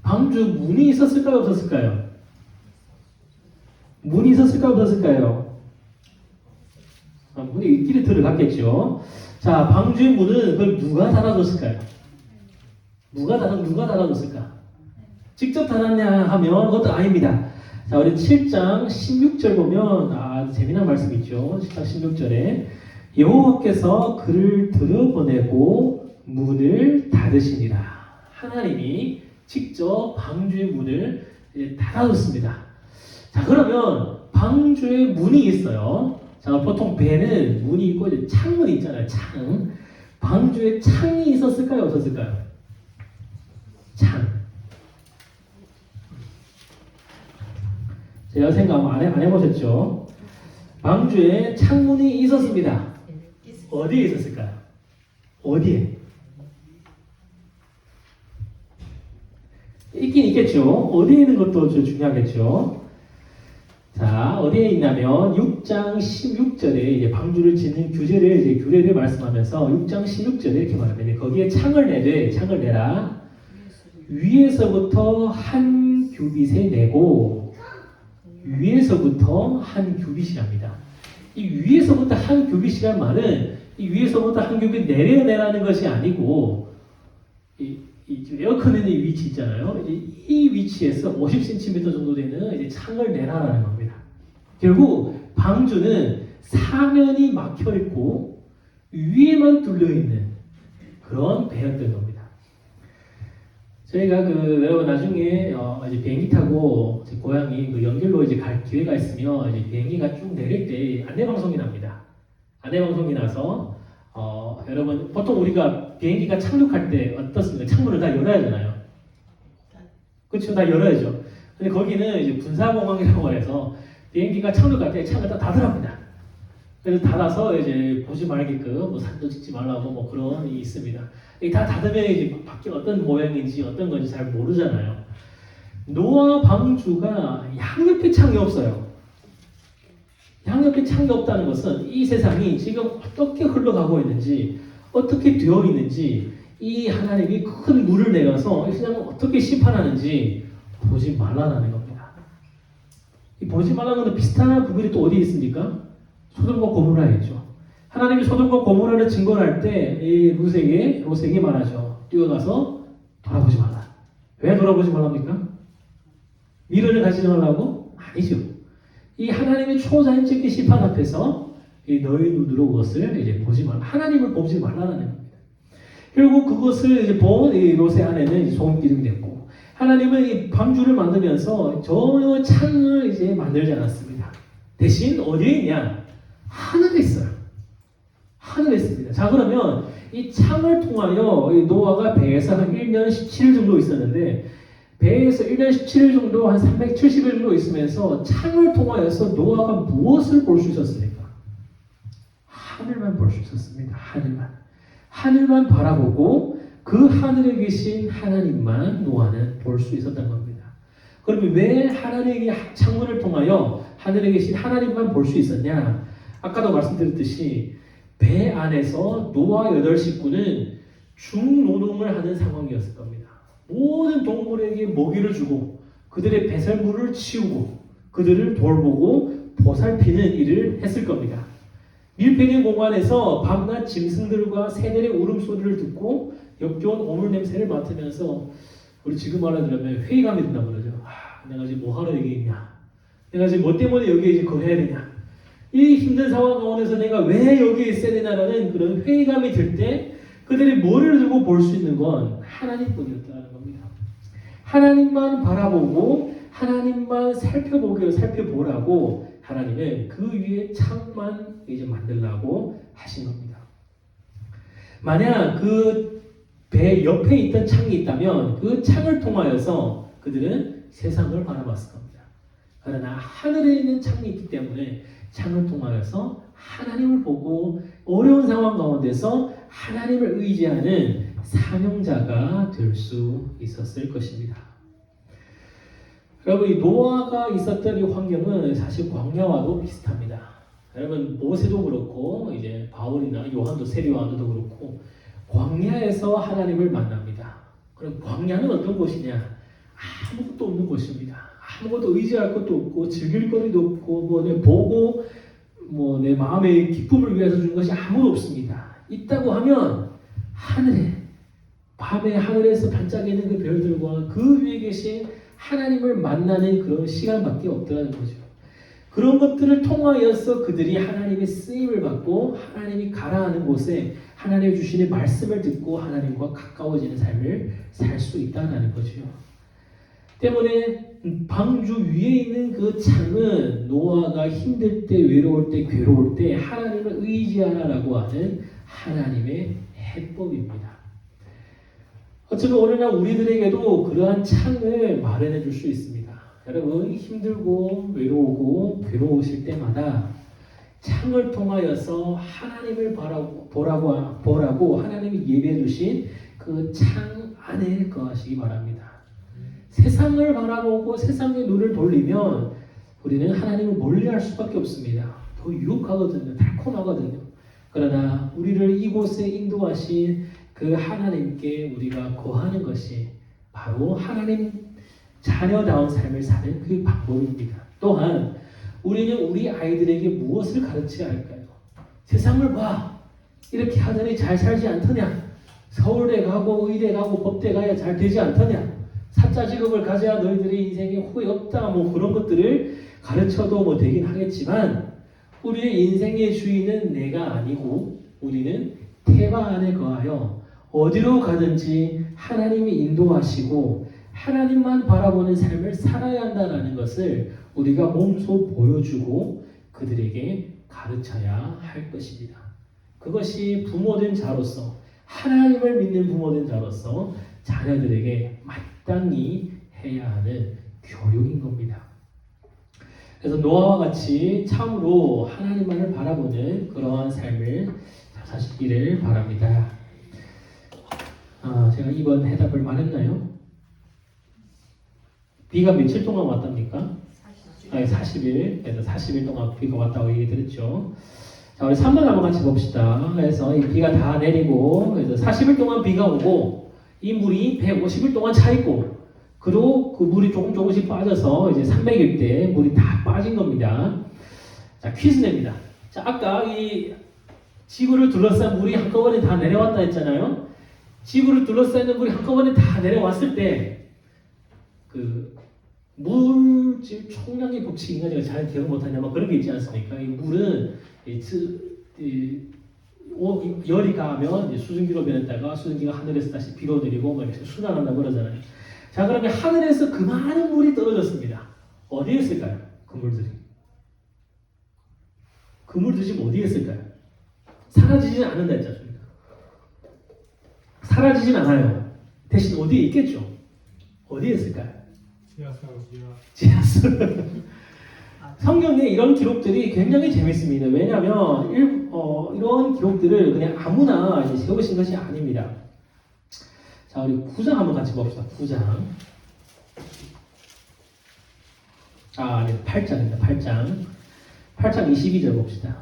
방주 문이 있었을까요? 없었을까요? 문이 있었을까요? 없었을까요? 문이 있기를 들어갔겠죠. 자, 방주의 문은 그걸 누가 닫아줬을까요? 누가 닫아줬을까? 직접 닫았냐 하면 그것도 아닙니다. 자, 우리 7장 16절 보면 재미난 말씀 있죠. 7장 16절에 여호와께서 그를 들어보내고 문을 닫으시니라. 하나님이 직접 방주의 문을 닫아줬습니다. 자, 그러면 방주에 문이 있어요. 자, 보통 배는 문이 있고 이제 창문이 있잖아요. 창. 방주에 창이 있었을까요? 없었을까요? 창. 제가 생각 안 해보셨죠? 방주에 창문이 있었습니다. 어디에 있었을까요? 어디에? 있긴 있겠죠. 어디에 있는 것도 중요하겠죠. 자, 어디에 있냐면 6장 16절에 이제 방주를 짓는 규례를 말씀하면서 6장 16절에 이렇게 말합니다. 거기에 창을 내라. 위에서부터 한 규빗에 내고 위에서부터 한 규빗이랍니다. 이 위에서부터 한 규빗이란 말은 이 위에서부터 한 규빗 내려내라는 것이 아니고 이 에어컨에 있는 위치 있잖아요. 이제 이 위치에서 50cm 정도 되는 이제 창을 내라라는 겁니다. 결국 방주는 사면이 막혀 있고 위에만 뚫려 있는 그런 배였던 겁니다. 저희가 여러분 나중에 이제 비행기 타고 제 고향이 연길로 이제 갈 기회가 있으면 이제 비행기가 쭉 내릴 때 안내 방송이 납니다. 안내 방송이 나서 여러분 보통 우리가 비행기가 착륙할 때 어떻습니까? 창문을 다 열어야 하잖아요. 그렇죠, 다 열어야죠. 근데 거기는 이제 군사공항이라고 해서 비행기가 착륙할 때 창을 다 닫으랍니다. 그래서 닫아서 이제 보지 말게끔 뭐 사진도 찍지 말라고 뭐 그런 게 있습니다. 이게 다 닫으면 이제 밖에 어떤 모양인지 어떤 건지 잘 모르잖아요. 노아 방주가 양옆에 창이 없어요. 양옆에 창이 없다는 것은 이 세상이 지금 어떻게 흘러가고 있는지 어떻게 되어 있는지 이 하나님이 큰 물을 내려서 이 세상을 어떻게 심판하는지 보지 말라는 겁니다. 이 보지 말라는 것은 비슷한 부분이 또 어디 있습니까? 소돔과 고모라였죠. 하나님이 소돔과 고모라를 증거할 때 이 롯에게 말하죠. 뛰어가서 돌아보지 말라. 왜 돌아보지 말랍니까? 미련을 가지지 말라고? 아니죠. 이 하나님의 초자연적인 심판 앞에서 이 너희 눈으로 그것을 이제 보지 말라. 하나님을 보지 말라는 겁니다. 결국 그것을 이제 본 이 롯의 아내는 소금 기둥이 됐고, 하나님은 이 방주를 만들면서 전혀 창을 이제 만들지 않았습니다. 대신 어디에 있냐? 하늘에 있어요. 하늘에 있습니다. 자, 그러면 이 창을 통하여 이 노아가 배에서 한 1년 17일 정도 있었는데, 배에서 1년 17일 정도 한 370일 정도 있으면서 창을 통하여서 노아가 무엇을 볼 수 있었습니까? 하늘만 볼 수 있었습니다. 하늘만 바라보고 그 하늘에 계신 하나님만 노아는 볼 수 있었던 겁니다. 그러면 왜 하나님의 창문을 통하여 하늘에 계신 하나님만 볼 수 있었냐? 아까도 말씀드렸듯이 배 안에서 노아 8식구는 중노동을 하는 상황이었을 겁니다. 모든 동물에게 먹이를 주고 그들의 배설물을 치우고 그들을 돌보고 보살피는 일을 했을 겁니다. 밀폐된 공간에서 밤낮 짐승들과 새들의 울음소리를 듣고 역겨운 오물 냄새를 맡으면서 우리 지금 말하자면 회의감이 든다고 그러죠. 내가 지금 뭐 하러 여기 있냐? 내가 지금 뭐 때문에 여기에 이제 거해야 되냐? 이 힘든 상황 가운데서 내가 왜 여기에 있어야 되냐라는 그런 회의감이 들 때 그들이 뭐를 들고 볼 수 있는 건 하나님뿐이었다는 겁니다. 하나님만 바라보고 하나님만 살펴보라고 하나님은 그 위에 창만 이제 만들라고 하신 겁니다. 만약 그 배 옆에 있던 창이 있다면 그 창을 통하여서 그들은 세상을 바라봤을 겁니다. 그러나 하늘에 있는 창이 있기 때문에 창을 통하여서 하나님을 보고 어려운 상황 가운데서 하나님을 의지하는 사명자가 될 수 있었을 것입니다. 여러분, 이 노아가 있었던 이 환경은 사실 광야와도 비슷합니다. 여러분, 모세도 그렇고 이제 바울이나 요한도 세례요한도 그렇고 광야에서 하나님을 만납니다. 그럼 광야는 어떤 곳이냐? 아무것도 없는 곳입니다. 아무것도 의지할 것도 없고 즐길 거리도 없고 뭐 내 보고 뭐 내 마음의 기쁨을 위해서 주는 것이 아무도 없습니다. 있다고 하면 하늘에 밤에 하늘에서 반짝이는 그 별들과 그 위에 계신 하나님을 만나는 그런 시간밖에 없더라는 거죠. 그런 것들을 통하여서 그들이 하나님의 쓰임을 받고 하나님이 가라하는 곳에 하나님이 주시는 말씀을 듣고 하나님과 가까워지는 삶을 살 수 있다는 거죠. 때문에 방주 위에 있는 그 창은 노아가 힘들 때, 외로울 때, 괴로울 때 하나님을 의지하라라고 하는 하나님의 해법입니다. 어쩌면 오늘날 우리들에게도 그러한 창을 마련해 줄 수 있습니다. 여러분, 힘들고 외로우고 괴로우실 때마다 창을 통하여서 하나님을 보라고 하나님이 예배해 주신 그 창 안에 거하시기 바랍니다. 세상을 바라보고 세상의 눈을 돌리면 우리는 하나님을 멀리할 수밖에 없습니다. 더 유혹하거든요. 달콤하거든요. 그러나 우리를 이곳에 인도하신 그 하나님께 우리가 거하는 것이 바로 하나님 자녀다운 삶을 사는 그 방법입니다. 또한 우리는 우리 아이들에게 무엇을 가르쳐야 할까요? 세상을 봐. 이렇게 하더니 잘 살지 않더냐? 서울대 가고 의대 가고 법대 가야 잘 되지 않더냐? 사자 직업을 가져야 너희들의 인생에 후회 없다. 뭐 그런 것들을 가르쳐도 뭐 되긴 하겠지만 우리의 인생의 주인은 내가 아니고 우리는 태바 안에 거하여 어디로 가든지 하나님이 인도하시고 하나님만 바라보는 삶을 살아야 한다는 것을 우리가 몸소 보여주고 그들에게 가르쳐야 할 것입니다. 그것이 부모된 자로서 하나님을 믿는 부모된 자로서 자녀들에게 마땅히 해야 하는 교육인 겁니다. 그래서 노아와 같이 참으로 하나님만을 바라보는 그러한 삶을 사시기를 바랍니다. 제가 이번 해답을 말했나요? 비가 며칠 동안 왔답니까? 40일. 그래서 40일 동안 비가 왔다고 얘기 드렸죠. 자, 우리 3번 한번 같이 봅시다. 그래서 이 비가 다 내리고, 그래서 40일 동안 비가 오고, 이 물이 150일 동안 차 있고, 그리고 그 물이 조금씩 빠져서 이제 300일 때 물이 다 빠진 겁니다. 자, 퀴즈 냅니다. 자, 아까 이 지구를 둘러싼 물이 한꺼번에 다 내려왔다 했잖아요. 지구를 둘러싸는 물이 한꺼번에 다 내려왔을 때, 그 물질 총량의 법칙 인간이 잘 기억 못하냐 뭐 그런 게 있지 않습니까? 이 물은 열이 가면 이제 수증기로 변했다가 수증기가 하늘에서 다시 비로 내리고 막 이렇게 순환한다고 그러잖아요. 자, 그러면 하늘에서 그 많은 물이 떨어졌습니다. 어디에 있을까요? 그 물들이. 그 물들이 지금 어디에 있을까요? 사라지지는 않는다 했지 않습니까? 사라지진 않아요. 대신 어디에 있겠죠? 어디에 있을까요? 지하수. 성경에 이런 기록들이 굉장히 재밌습니다. 왜냐하면 이런 기록들을 그냥 아무나 이제 세우신 것이 아닙니다. 자, 우리 9장 한번 같이 봅시다. 9장. 아니 8장입니다. 8장 22절 봅시다.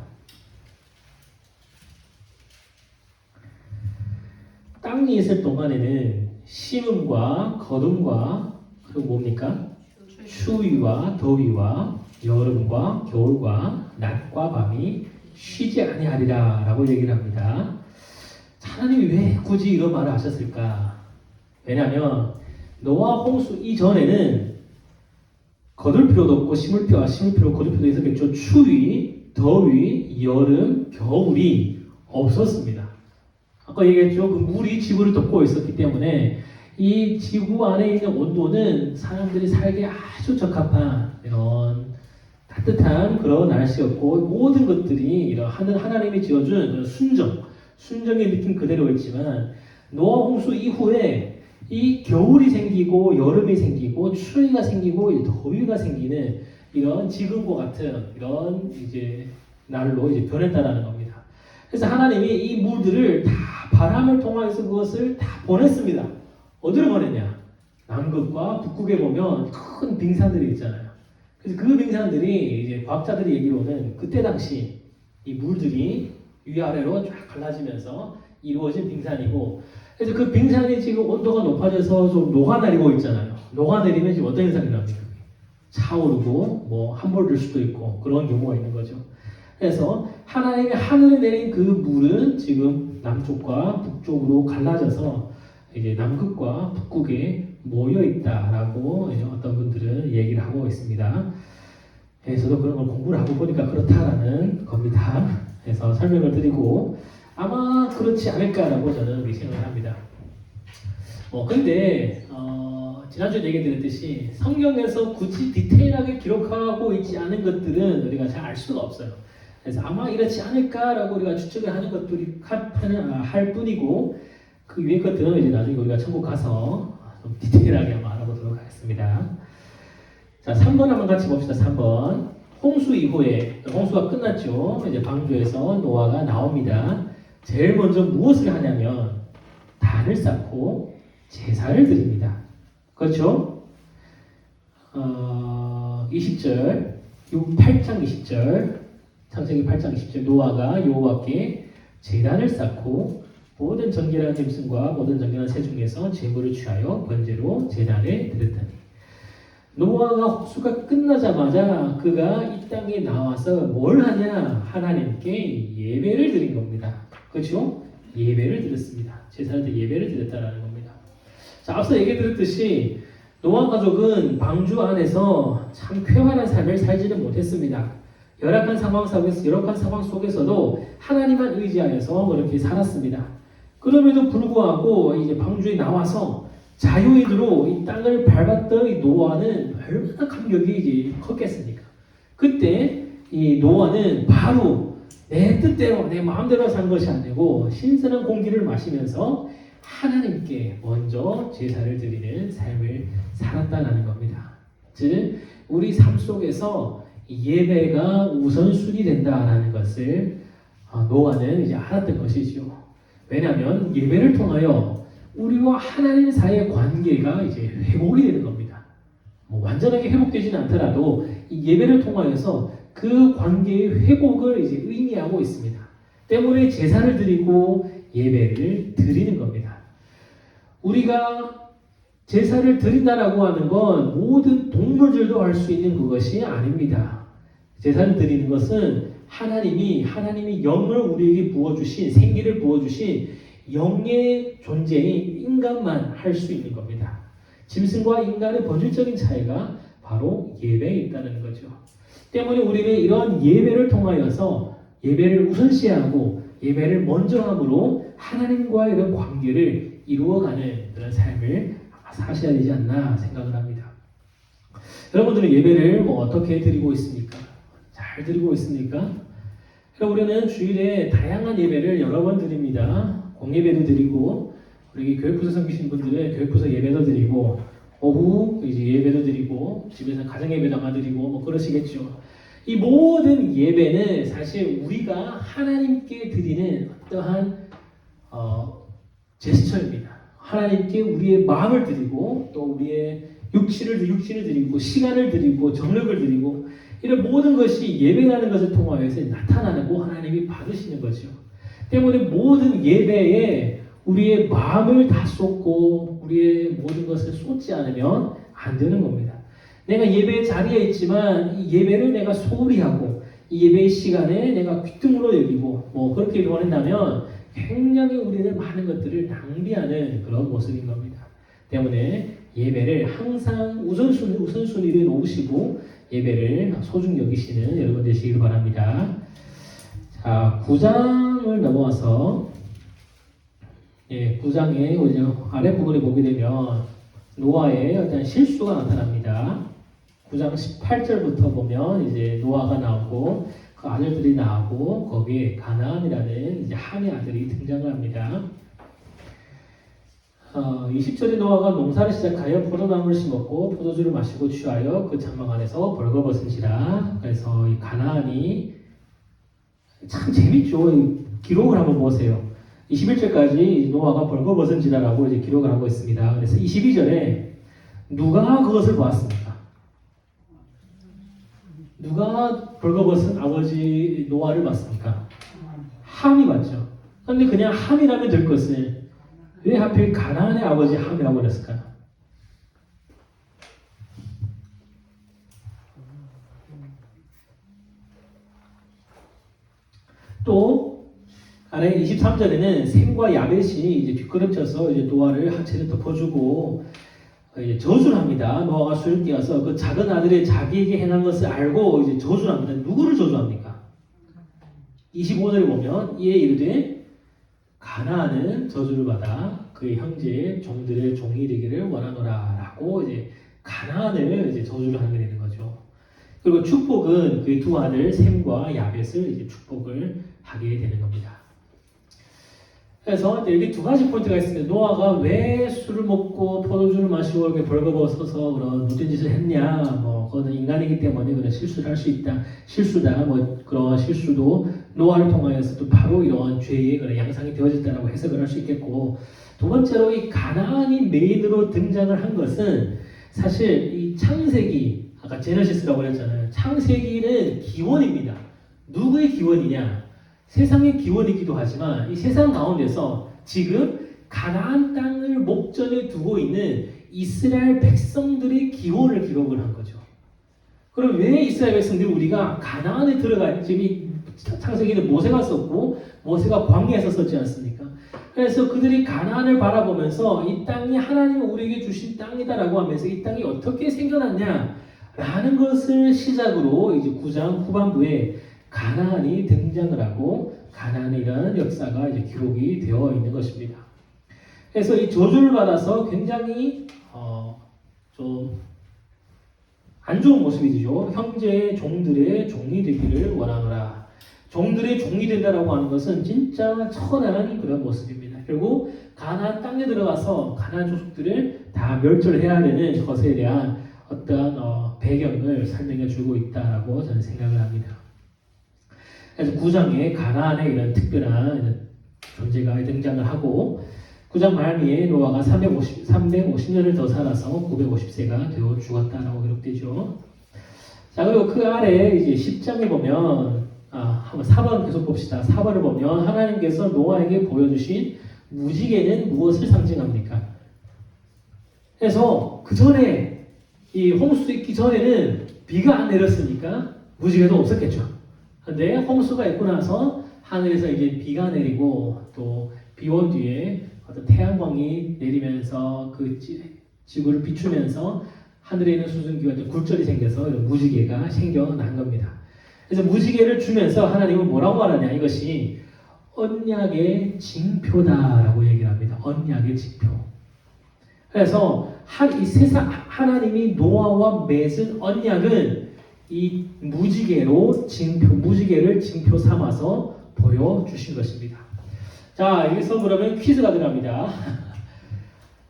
땅이 있을 동안에는 심음과 거둠과 그리고 뭡니까? 추위와 더위와 여름과 겨울과 낮과 밤이 쉬지 아니하리라 라고 얘기를 합니다. 하나님이 왜 굳이 이런 말을 하셨을까? 왜냐하면 노아 홍수 이전에는 거둘 필요도 없고 심을 필요 거둘 필요도 있었겠죠. 추위, 더위, 여름, 겨울이 없었습니다. 아까 얘기했죠. 그 물이 지구를 덮고 있었기 때문에 이 지구 안에 있는 온도는 사람들이 살기에 아주 적합한 이런 따뜻한 그런 날씨였고 모든 것들이 이런 하나님이 지어준 순정의 느낌 그대로 있지만 노아 홍수 이후에 이 겨울이 생기고 여름이 생기고 추위가 생기고 더위가 생기는 이런 지금과 같은 이런 이제 날로 이제 변했다라는 겁니다. 그래서 하나님이 이 물들을 다 바람을 통해서 그것을 다 보냈습니다. 어디로 보냈냐? 남극과 북극에 보면 큰 빙산들이 있잖아요. 그래서 그 빙산들이 이제 과학자들이 얘기로는 그때 당시 이 물들이 위아래로 쫙 갈라지면서 이루어진 빙산이고, 그래서 그 빙산이 지금 온도가 높아져서 좀 녹아내리고 있잖아요. 녹아내리면 지금 어떤 현상이 납니까? 차오르고 뭐 함몰될 수도 있고 그런 경우가 있는 거죠. 그래서 하나님이 하늘에 내린 그 물은 지금 남쪽과 북쪽으로 갈라져서 이제 남극과 북극에 모여 있다라고 이제 어떤 분들은 얘기를 하고 있습니다. 저도 그런 걸 공부를 하고 보니까 그렇다라는 겁니다. 그래서 설명을 드리고 아마 그렇지 않을까라고 저는 생각을 합니다. 근데 지난주에 얘기 드렸듯이 성경에서 굳이 디테일하게 기록하고 있지 않은 것들은 우리가 잘 알 수가 없어요. 그래서 아마 이렇지 않을까라고 우리가 추측을 하는 것들이 할 뿐이고 그 위에 것들은 이제 나중에 우리가 천국 가서 좀 디테일하게 한번 알아보도록 하겠습니다. 자, 3번 한번 같이 봅시다. 3번. 홍수 이후에 홍수가 끝났죠. 이제 방주에서 노아가 나옵니다. 제일 먼저 무엇을 하냐면 단을 쌓고 제사를 드립니다. 그렇죠? 20절, 8장 20절, 창세기 8장 20절 노아가 여호와께 제단을 쌓고 모든 정결한 짐승과 모든 정결한 새 중에서 제물을 취하여 번제로 제단에 드렸더니 노아가 홍수가 끝나자마자 그가 이 땅에 나와서 뭘 하냐? 하나님께 예배를 드린 겁니다. 그렇죠? 예배를 드렸습니다. 제사를 드려 예배를 드렸다라는 겁니다. 자, 앞서 얘기 드렸듯이 노아 가족은 방주 안에서 참 쾌활한 삶을 살지는 못했습니다. 열악한 상황 속에서도 하나님만 의지하여서 그렇게 살았습니다. 그럼에도 불구하고 이제 방주에 나와서 자유인으로 이 땅을 밟았던 이 노아는 얼마나 감격이 이제 컸겠습니까? 그때 이 노아는 바로 내 뜻대로 내 마음대로 산 것이 아니고 신선한 공기를 마시면서 하나님께 먼저 제사를 드리는 삶을 살았다는 겁니다. 즉 우리 삶 속에서 예배가 우선순위 된다라는 것을 노아는 이제 알았던 것이죠. 왜냐하면 예배를 통하여 우리와 하나님 사이의 관계가 이제 회복이 되는 겁니다. 완전하게 회복되지는 않더라도 이 예배를 통하여서 그 관계의 회복을 이제 의미하고 있습니다. 때문에 제사를 드리고 예배를 드리는 겁니다. 우리가 제사를 드린다라고 하는 건 모든 동물들도 할 수 있는 그것이 아닙니다. 제사를 드리는 것은 하나님이 영을 우리에게 부어주신, 생기를 부어주신 영의 존재인 인간만 할 수 있는 겁니다. 짐승과 인간의 본질적인 차이가 바로 예배에 있다는 거죠. 때문에 우리는 이런 예배를 통하여서 예배를 우선시하고 예배를 먼저 함으로 하나님과의 이런 관계를 이루어가는 그런 삶을 사셔야 되지 않나 생각을 합니다. 여러분들은 예배를 어떻게 드리고 있습니까? 잘 드리고 있습니까? 우리는 주일에 다양한 예배를 여러 번 드립니다. 공예배도 드리고, 우리 교육부서 섬기신 분들은 교육부서 예배도 드리고, 오후 이제 예배도 드리고, 집에서 가정예배도 아마 드리고, 그러시겠죠. 이 모든 예배는 사실 우리가 하나님께 드리는 어떠한 제스처입니다. 하나님께 우리의 마음을 드리고, 또 우리의 육신을 드리고, 시간을 드리고, 정력을 드리고, 이런 모든 것이 예배라는 것을 통하여서 나타나고 하나님이 받으시는 거죠. 때문에 모든 예배에 우리의 마음을 다 쏟고 우리의 모든 것을 쏟지 않으면 안 되는 겁니다. 내가 예배 자리에 있지만 이 예배를 내가 소홀히 하고 이 예배의 시간에 내가 귀뚱으로 여기고 그렇게 보낸다면 굉장히 우리는 많은 것들을 낭비하는 그런 모습인 겁니다. 때문에 예배를 항상 우선순위를 놓으시고 예배를 소중히 여기시는 여러분 되시길 바랍니다. 자, 9장을 넘어와서 9장의 아랫부분에 보게 되면 노아의 어떤 실수가 나타납니다. 9장 18절부터 보면 이제 노아가 나오고 그 아들들이 나오고 거기에 가나안이라는 이제 함의 아들이 등장을 합니다. 20절에 노아가 농사를 시작하여 포도나무를 심었고 포도주를 마시고 취하여 그 장막 안에서 벌거벗은지라. 그래서 이 가나안이 참 재밌죠. 기록을 한번 보세요. 21절까지 노아가 벌거벗은지라라고 이제 기록을 하고 있습니다. 그래서 22절에 누가 그것을 보았습니까? 누가 벌거벗은 아버지 노아를 봤습니까? 함이 봤죠. 그런데 그냥 함이라면 될 것을 왜 하필 가나안의 아버지 함이라고 그랬을까요? 또 아래 23절에는 셈과 야벳이 이제 뒷걸음쳐서 이제 노아를 하체를 덮어주고 이제 저주를 합니다. 노아가 수를 띄어서 그 작은 아들의 자기에게 행한 것을 알고 이제 저주를 합니다. 누구를 저주합니까? 25절에 보면 이에 이르되 가나안은 저주를 받아 그의 형제의 종들의 종이 되기를 원하노라라고 이제 가나안을 이제 저주를 하게 되는 거죠. 그리고 축복은 그의 두 아들 셈과 야벳을 이제 축복을 하게 되는 겁니다. 그래서 여기 두 가지 포인트가 있습니다. 노아가 왜 술을 먹고 포도주를 마시고 이렇게 벌거벗어서 그런 못된 짓을 했냐? 그거는 인간이기 때문에 그런 실수를 할 수 있다. 실수다. 그런 실수도 노아를 통하여서 또 바로 이런 죄의 그런 양상이 되어졌다라고 해석을 할 수 있겠고, 두 번째로 이 가나안이 메인으로 등장을 한 것은 사실 이 창세기, 아까 제너시스라고 했잖아요. 창세기는 기원입니다. 누구의 기원이냐? 세상의 기원이기도 하지만 이 세상 가운데서 지금 가나안 땅을 목전에 두고 있는 이스라엘 백성들의 기원을 기록을 한 거죠. 그럼 왜 이스라엘 백성들이 우리가 가나안에 들어갈 지금 창세기는 모세가 썼고 모세가 광야에서 썼지 않습니까? 그래서 그들이 가나안을 바라보면서 이 땅이 하나님이 우리에게 주신 땅이다라고 하면서 이 땅이 어떻게 생겨났냐라는 것을 시작으로 이제 9장 후반부에 가나안이 등장을 하고 가나안의 이런 역사가 이제 기록이 되어 있는 것입니다. 그래서 이 저주를 받아서 굉장히 좀 안 좋은 모습이죠. 형제의 종들의 종이 되기를 원하노라. 종들의 종이 된다라고 하는 것은 진짜 천한 그런 모습입니다. 결국 가나안 땅에 들어가서 가나안 족속들을 다 멸절해야 되는 것에 대한 어떠한 배경을 설명해 주고 있다라고 저는 생각을 합니다. 그래서 9장에 가나안의 이런 특별한 존재가 등장을 하고 9장 말미에 노아가 350년을 더 살아서 950세가 되어 죽었다라고 기록되죠. 자, 그리고 그 아래 이제 10장에 보면 한번 4번 계속 봅시다. 4번을 보면 하나님께서 노아에게 보여주신 무지개는 무엇을 상징합니까? 그래서 그 전에 이 홍수 있기 전에는 비가 안 내렸으니까 무지개도 없었겠죠. 근데 홍수가 있고 나서 하늘에서 이제 비가 내리고 또 비 온 뒤에 어떤 태양광이 내리면서 그 지구를 비추면서 하늘에 있는 수증기와 굴절이 생겨서 이런 무지개가 생겨난 겁니다. 그래서 무지개를 주면서 하나님은 뭐라고 말하냐? 이것이 언약의 징표다라고 얘기를 합니다. 언약의 징표. 그래서 이 세상 하나님이 노아와 맺은 언약은 이 무지개를 징표 삼아서 보여주신 것입니다. 자, 여기서 그러면 퀴즈가 들어갑니다.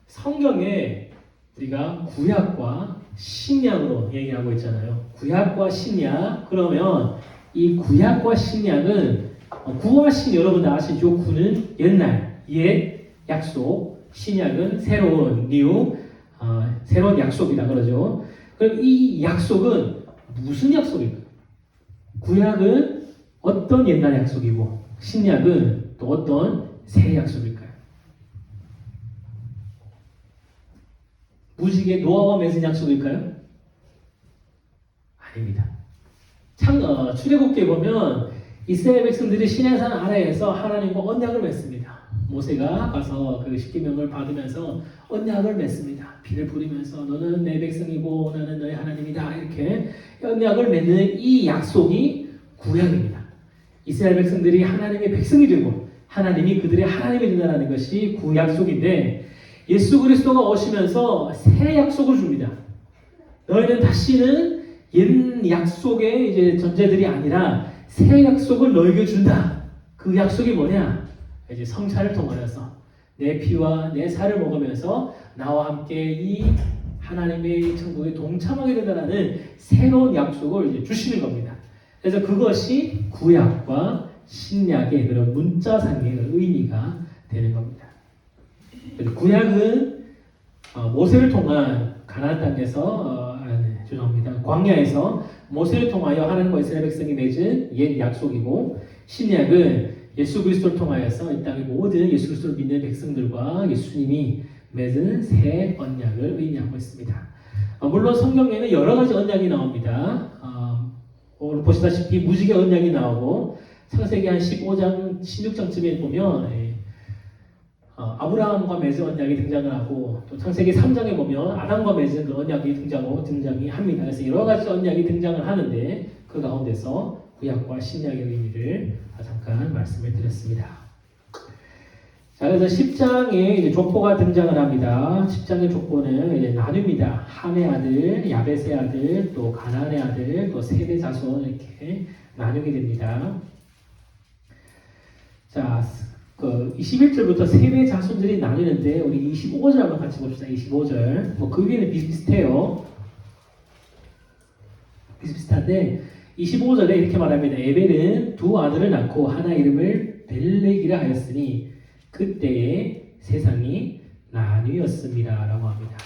성경에 우리가 구약과 신약으로 얘기하고 있잖아요. 구약과 신약. 그러면 이 구약과 신약은 구와 신 여러분 다 아시죠? 구는 옛날, 옛 약속, 신약은 새로운 새로운 약속이다 그러죠. 그럼 이 약속은 무슨 약속일까요? 구약은 어떤 옛날 약속이고 신약은 또 어떤 새 약속일까요? 무지개 노아와 맺은 약속일까요? 아닙니다. 출애굽기에 보면 이스라엘 백성들이 시내산 아래에서 하나님과 언약을 맺습니다. 모세가 가서 그 십계명을 받으면서 언약을 맺습니다. 비를 부리면서 너는 내 백성이고 나는 너의 하나님이다. 이렇게 언약을 맺는 이 약속이 구약입니다. 이스라엘 백성들이 하나님의 백성이 되고 하나님이 그들의 하나님이 된다는 것이 구약속인데 예수 그리스도가 오시면서 새 약속을 줍니다. 너희는 다시는 옛 약속의 이제 전제들이 아니라 새 약속을 너에게 준다. 그 약속이 뭐냐? 이제 성찬을 통하여서 내 피와 내 살을 먹으면서 나와 함께 이 하나님의 천국에 동참하게 된다는 새로운 약속을 이제 주시는 겁니다. 그래서 그것이 구약과 신약의 그런 문자상의 의미가 되는 겁니다. 구약은 모세를 통한 가나안 땅에서 죄송합니다. 광야에서 모세를 통하여 하나님과 이스라엘 백성이 맺은 옛 약속이고 신약은 예수 그리스도를 통하여서 이 땅의 모든 예수 그리스도를 믿는 백성들과 예수님이 맺은 새 언약을 의미하고 있습니다. 물론 성경에는 여러 가지 언약이 나옵니다. 오늘 보시다시피 무지개 언약이 나오고 창세기 한 15장, 16장쯤에 보면 아브라함과 맺은 언약이 등장을 하고 또 창세기 3장에 보면 아담과 맺은 그 언약이 등장이 합니다. 그래서 여러 가지 언약이 등장을 하는데 그 가운데서 구약과 신약의 의미를 잠깐 말씀을 드렸습니다. 자, 그래서 10장에 이제 족보가 등장을 합니다. 10장의 족보는 이제 나뉩니다. 함의 아들, 야벳의 아들, 또 가나안의 아들, 또 세대 자손 이렇게 나누게 됩니다. 자, 그 21절부터 세대 자손들이 나뉘는데 우리 25절 한번 같이 봅시다. 25절. 그 위에는 비슷비슷해요. 비슷비슷한데 25절에 이렇게 말합니다. 에벨은 두 아들을 낳고 하나 이름을 벨렉이라 하였으니 그때의 세상이 나뉘었습니다. 라고 합니다.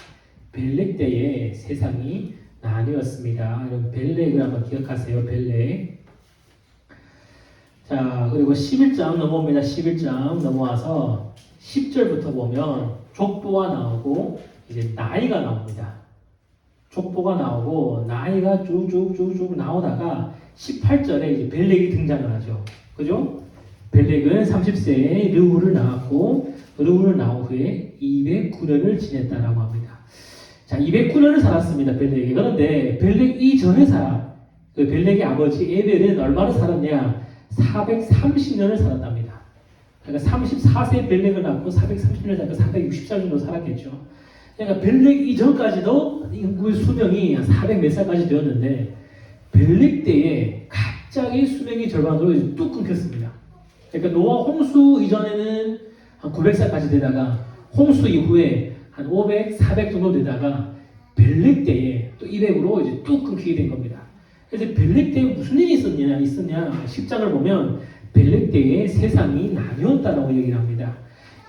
벨렉 때의 세상이 나뉘었습니다. 여러분 벨렉을 한번 기억하세요. 벨렉. 자, 그리고 11장 넘어옵니다. 11장 넘어와서 10절부터 보면 족보가 나오고 이제 나이가 나옵니다. 족보가 나오고 나이가 쭉쭉쭉쭉 나오다가 18절에 이제 벨렉이 등장을 하죠. 그죠? 벨렉은 30세에 르우를 낳았고 르우를 낳은 후에 209년을 지냈다라고 합니다. 자, 209년을 살았습니다. 벨렉이. 그런데 벨렉 이전에 그 벨렉의 아버지 에벨은 얼마나 살았냐? 430년을 살았답니다. 그러니까 34세 벨렉을 낳고 430년을 살니까 460살 정도 살았겠죠. 그러니까 벨렉 이전까지도 인구의 수명이 400 몇 살까지 되었는데 벨렉 때에 갑자기 수명이 절반으로 뚝 끊겼습니다. 그러니까 노아 홍수 이전에는 한 900살까지 되다가 홍수 이후에 한 500, 400 정도 되다가 벨렉 때에 또 200으로 이제 뚝 끊기게 된 겁니다. 그래서 벨렉 때에 무슨 일이 있었냐? 10장을 보면 벨렉 때에 세상이 나뉘었다라고 얘기를 합니다.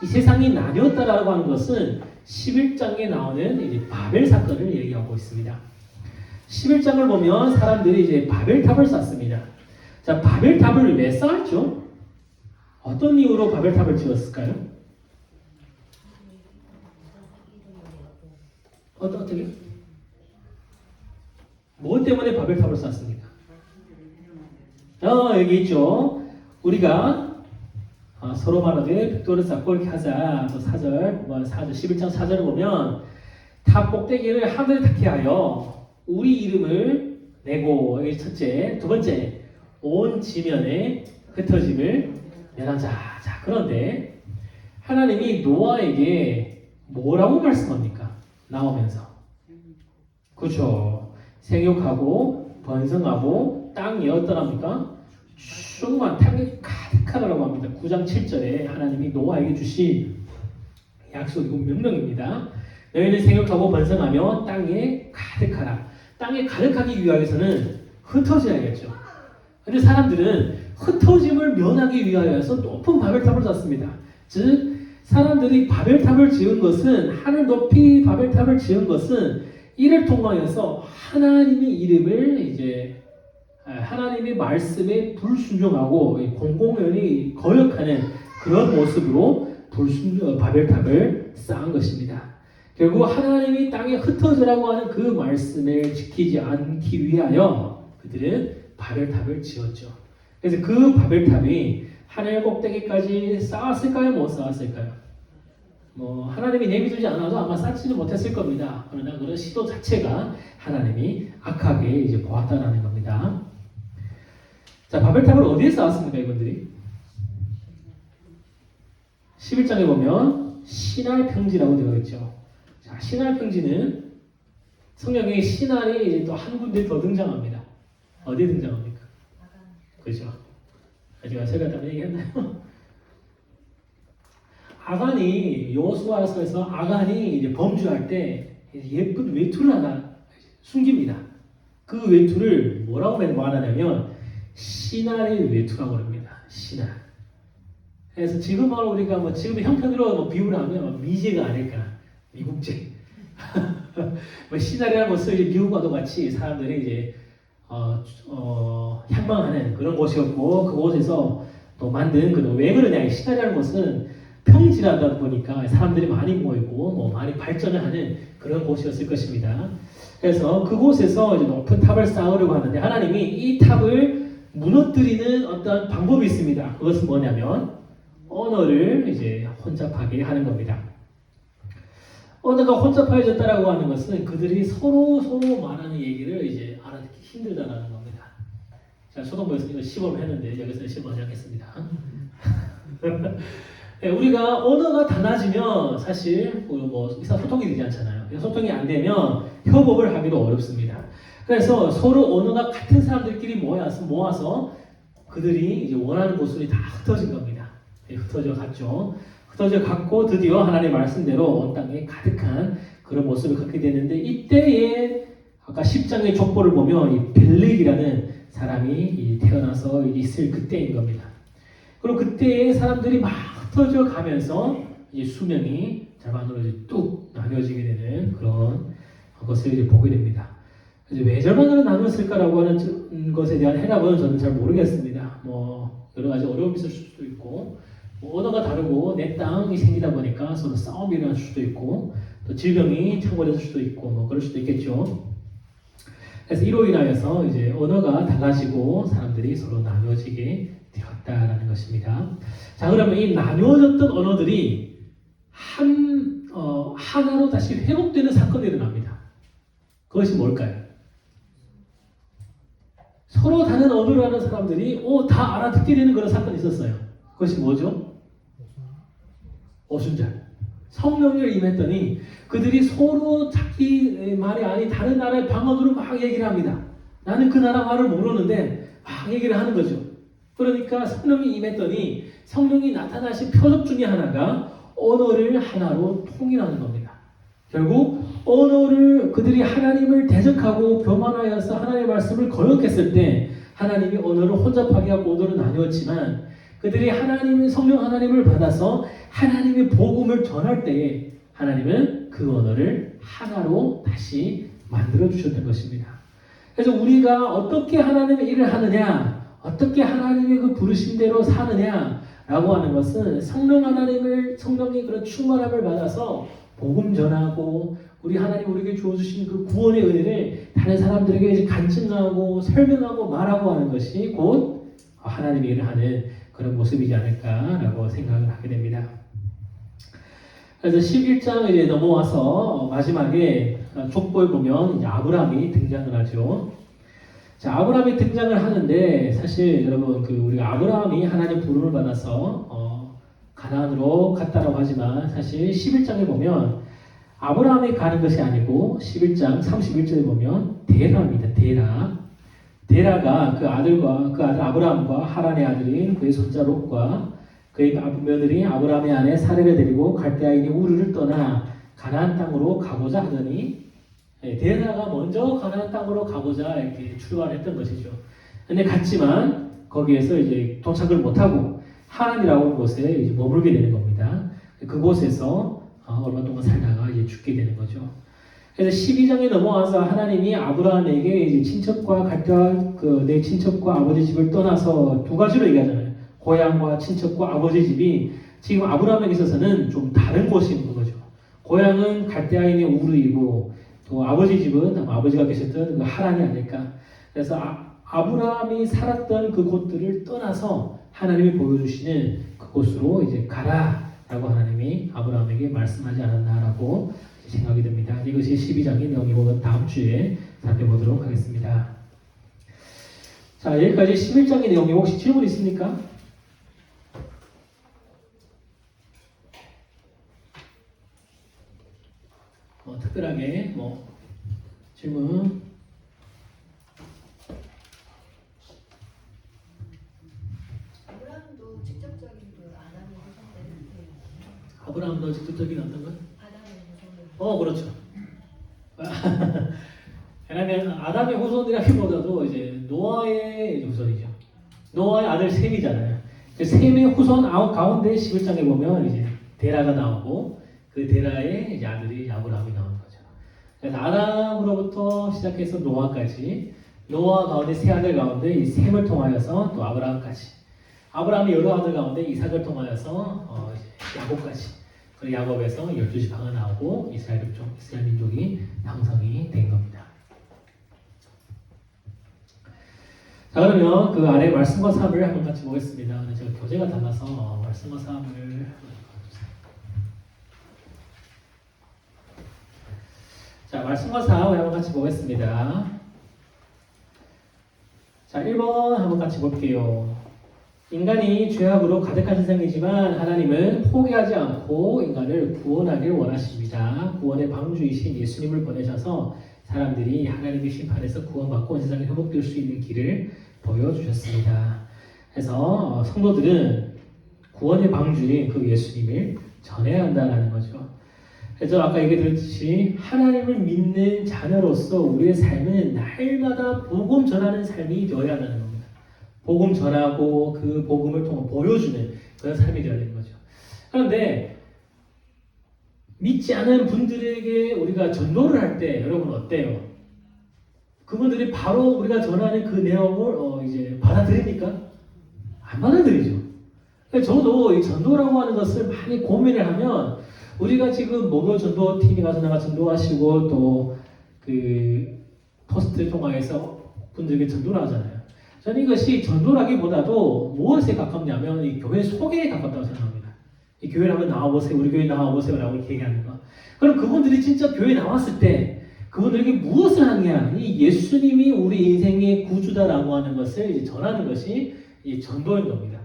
이 세상이 나뉘었다라고 하는 것은 11장에 나오는 이제 바벨 사건을 얘기하고 있습니다. 11장을 보면 사람들이 이제 바벨탑을 쌓습니다. 자, 바벨탑을 왜 쌓았죠? 어떤 이유로 바벨탑을 지었을까요? 어떻게? 뭐 때문에 바벨탑을 쌓습니까? 여기 있죠. 우리가 서로 말하되 벽돌을 쌓고 이렇게 하자. 또 11장 4절을 보면 탑 꼭대기를 하늘에 닿게 하여 우리 이름을 내고, 여기 첫째. 두 번째, 온 지면에 흩어짐을 면하자. 자, 그런데 하나님이 노아에게 뭐라고 말씀합니까? 나오면서. 그렇죠. 생육하고 번성하고 땅이 어떠합니까? 충만 땅이 가득하다고 합니다. 9장 7절에 하나님이 노아에게 주신 약속이고 명령입니다. 너희는 생육하고 번성하며 땅에 가득하라. 땅에 가득하기 위하여서는 흩어져야겠죠. 그런데 사람들은 흩어짐을 면하기 위하여서 높은 바벨탑을 쌓습니다. 즉 사람들이 바벨탑을 지은 것은, 하늘 높이 바벨탑을 지은 것은 이를 통하여서 하나님의 이름을 이제 하나님의 말씀에 불순종하고 공공연히 거역하는 그런 모습으로 바벨탑을 쌓은 것입니다. 결국 하나님이 땅에 흩어져라고 하는 그 말씀을 지키지 않기 위하여 그들은 바벨탑을 지었죠. 그래서 그 바벨탑이 하늘 꼭대기까지 쌓았을까요? 못 쌓았을까요? 하나님이 내비두지 않아도 아마 쌓지는 못했을 겁니다. 그러나 그런 시도 자체가 하나님이 악하게 이제 보았다라는 겁니다. 자, 바벨탑을 어디에 쌓았습니까, 이분들이? 11장에 보면 시날 평지라고 되어 있죠. 자, 시날 평지는 성경에 시날이 이제 또 한 군데 더 등장합니다. 어디에 등장합니까? 그렇죠. 제가 설교했다고 얘기했나요? 아간이, 여호수아서에서 아간이 이제 범죄할 때 예쁜 외투를 하나 숨깁니다. 그 외투를 뭐라고 말하냐면 시날의 외투라고 합니다. 시날. 그래서 지금 우리가 지금 형편으로 비유를 하면 미제가 아닐까, 미국제. 시날이라는 것은 이제 미국과도 같이 사람들이 이제 향방하는 그런 곳이었고, 그곳에서 또 만든 왜 그러냐, 시날이라는 것은 평지라다 보니까 사람들이 많이 모이고 많이 발전을 하는 그런 곳이었을 것입니다. 그래서 그곳에서 이제 높은 탑을 쌓으려고 하는데 하나님이 이 탑을 무너뜨리는 어떤 방법이 있습니다. 그것은 뭐냐면 언어를 이제 혼잡하게 하는 겁니다. 언어가 혼잡해졌다라고 하는 것은 그들이 서로 말하는 얘기를 이제 알아듣기 힘들다라는 겁니다. 자, 초등부에서 이거 시범을 했는데 여기서 시범을 하겠습니다. 네, 우리가 언어가 달라지면 사실 의사소통이 되지 않잖아요. 소통이 안 되면 협업을 하기도 어렵습니다. 그래서 서로 언어가 같은 사람들끼리 모아서 그들이 이제 원하는 곳으로 다 흩어진 겁니다. 네, 흩어져 갔죠. 흩어져 갔고 드디어 하나님의 말씀대로 온 땅에 가득한 그런 모습을 갖게 되는데, 이때에 아까 10장의 족보를 보면 이 벨렉이라는 사람이 태어나서 있을 그때인 겁니다. 그리고 그때에 사람들이 막 흩어져 가면서 이제 수명이 절반으로 이제 뚝 나뉘어지게 되는 그런 것을 이제 보게 됩니다. 이제 왜 절반으로 나누었을까라고 하는 것에 대한 해답은 저는 잘 모르겠습니다. 여러 가지 어려움이 있을 수도 있고, 언어가 다르고 내 땅이 생기다 보니까 서로 싸움이 일어날 수도 있고, 또 질병이 창궐했을 수도 있고, 그럴 수도 있겠죠. 그래서 이로 인하여서 이제 언어가 달라지고 사람들이 서로 나뉘어지게 되었다라는 것입니다. 자, 그러면 이 나뉘어졌던 언어들이 하나로 다시 회복되는 사건이 일어납니다. 그것이 뭘까요? 서로 다른 언어를 하는 사람들이 다 알아듣게 되는 그런 사건이 있었어요. 그것이 뭐죠? 오순절. 성령을 임했더니 그들이 서로 자기 말이 아닌 다른 나라의 방언으로 막 얘기를 합니다. 나는 그 나라 말을 모르는데 막 얘기를 하는 거죠. 그러니까 성령이 임했더니 성령이 나타나신 표적 중에 하나가 언어를 하나로 통일하는 겁니다. 결국 언어를 그들이 하나님을 대적하고 교만하여서 하나님의 말씀을 거역했을 때 하나님이 언어를 혼잡하게 하고 언어를 나누었지만 그들이 성령 하나님을 받아서 하나님의 복음을 전할 때에 하나님은 그 언어를 하나로 다시 만들어 주셨던 것입니다. 그래서 우리가 어떻게 하나님의 일을 하느냐, 어떻게 하나님의 그 부르심대로 사느냐라고 하는 것은 성령이 그런 충만함을 받아서 복음 전하고 우리 하나님 우리에게 주어주신 그 구원의 은혜를 다른 사람들에게 이제 간증하고 설명하고 말하고 하는 것이 곧 하나님의 일을 하는 그런 모습이지 않을까라고 생각을 하게 됩니다. 그래서 11장 이제 넘어와서 마지막에 족보에 보면 이제 아브라함이 등장을 하죠. 자, 아브라함이 등장을 하는데 사실 여러분 우리가 아브라함이 하나님 부름을 받아서 가나안으로 갔다라고 하지만 사실 11장에 보면 아브라함이 가는 것이 아니고 11장 31절에 보면 데라입니다. 데라가 그 아들 아브라함과 하란의 아들인 그의 손자 롯과 그의 며느리 아브라함의 아내 사레를 데리고 갈대아인의 우르를 떠나 가나안 땅으로 가고자 하더니 데라가 먼저 가나안 땅으로 가고자 이렇게 출발했던 것이죠. 근데 갔지만 거기에서 이제 도착을 못하고 하란이라고 하는 곳에 이제 머물게 되는 겁니다. 그곳에서 얼마 동안 살다가 이제 죽게 되는 거죠. 그래서 12장에 넘어와서 하나님이 아브라함에게 이제 친척과 내 친척과 아버지 집을 떠나서 두 가지로 얘기하잖아요. 고향과 친척과 아버지 집이 지금 아브라함에게 있어서는 좀 다른 곳인 거죠. 고향은 갈대아인의 우르이고 또 아버지 집은 아버지가 계셨던 그 하란이 아닐까. 그래서 아브라함이 살았던 그 곳들을 떠나서 하나님이 보여주시는 그곳으로 이제 가라라고 하나님이 아브라함에게 말씀하지 않았나라고 생각이 듭니다. 이것이 12장의 내용이고 다음 주에 살펴보도록 하겠습니다. 자, 여기까지 11장의 내용이 혹시 질문 있습니까? 특별하게 질문. 아브라함도 직접적인 그 아담의 후손 아브라함도 직접적인 어떤 것? 아담의 그렇죠. 후손. 왜냐하면 아담의 후손이라기보다도 이제 노아의 후손이죠. 노아의 아들 셈이잖아요. 셈의 후손 가운데 11장에 보면 이제 데라가 나오고 그 데라의 이제 아들이 아브라함이 나오는 거죠. 그래서 아담으로부터 시작해서 노아까지 노아 가운데 세 아들 가운데 이 셈을 통하여서 또 아브라함까지 아브라함의 여러 아들 가운데 이삭을 통하여서 야곱까지 그 야곱에서 12지파가 나오고 이스라엘 민족이 형성이 된 겁니다. 자, 그러면 그 아래 말씀과 삶을 한번 같이 보겠습니다. 제가 교재가 달라서 말씀과 삶을 자, 말씀과 삶을 한번 같이 보겠습니다. 자, 1번 한번 같이 볼게요. 인간이 죄악으로 가득한 세상이지만 하나님은 포기하지 않고 인간을 구원하길 원하십니다. 구원의 방주이신 예수님을 보내셔서 사람들이 하나님의 심판에서 구원받고 온 세상에 회복될 수 있는 길을 보여주셨습니다. 그래서 성도들은 구원의 방주인 그 예수님을 전해야 한다는 거죠. 그래서 아까 얘기드렸듯이 하나님을 믿는 자녀로서 우리의 삶은 날마다 복음 전하는 삶이 되어야 한다는 겁니다. 복음 전하고 그 복음을 통해 보여주는 그런 삶이 되어야 되는 거죠. 그런데 믿지 않은 분들에게 우리가 전도를 할 때 여러분 어때요? 그분들이 바로 우리가 전하는 그 내용을 이제 받아들입니까? 안 받아들이죠. 저도 이 전도라고 하는 것을 많이 고민을 하면 우리가 지금 목요 전도팀이 가서 내가 전도하시고 또 포스트를 통하여서 분들에게 전도를 하잖아요. 저는 이것이 전도라기보다도 무엇에 가깝냐면 이 교회 소개에 가깝다고 생각합니다. 이 교회를 한번 나와보세요. 우리 교회 나와보세요. 라고 이렇게 얘기하는 거. 그럼 그분들이 진짜 교회에 나왔을 때 그분들에게 무엇을 하느냐? 이 예수님이 우리 인생의 구주다라고 하는 것을 이제 전하는 것이 이 전도인 겁니다.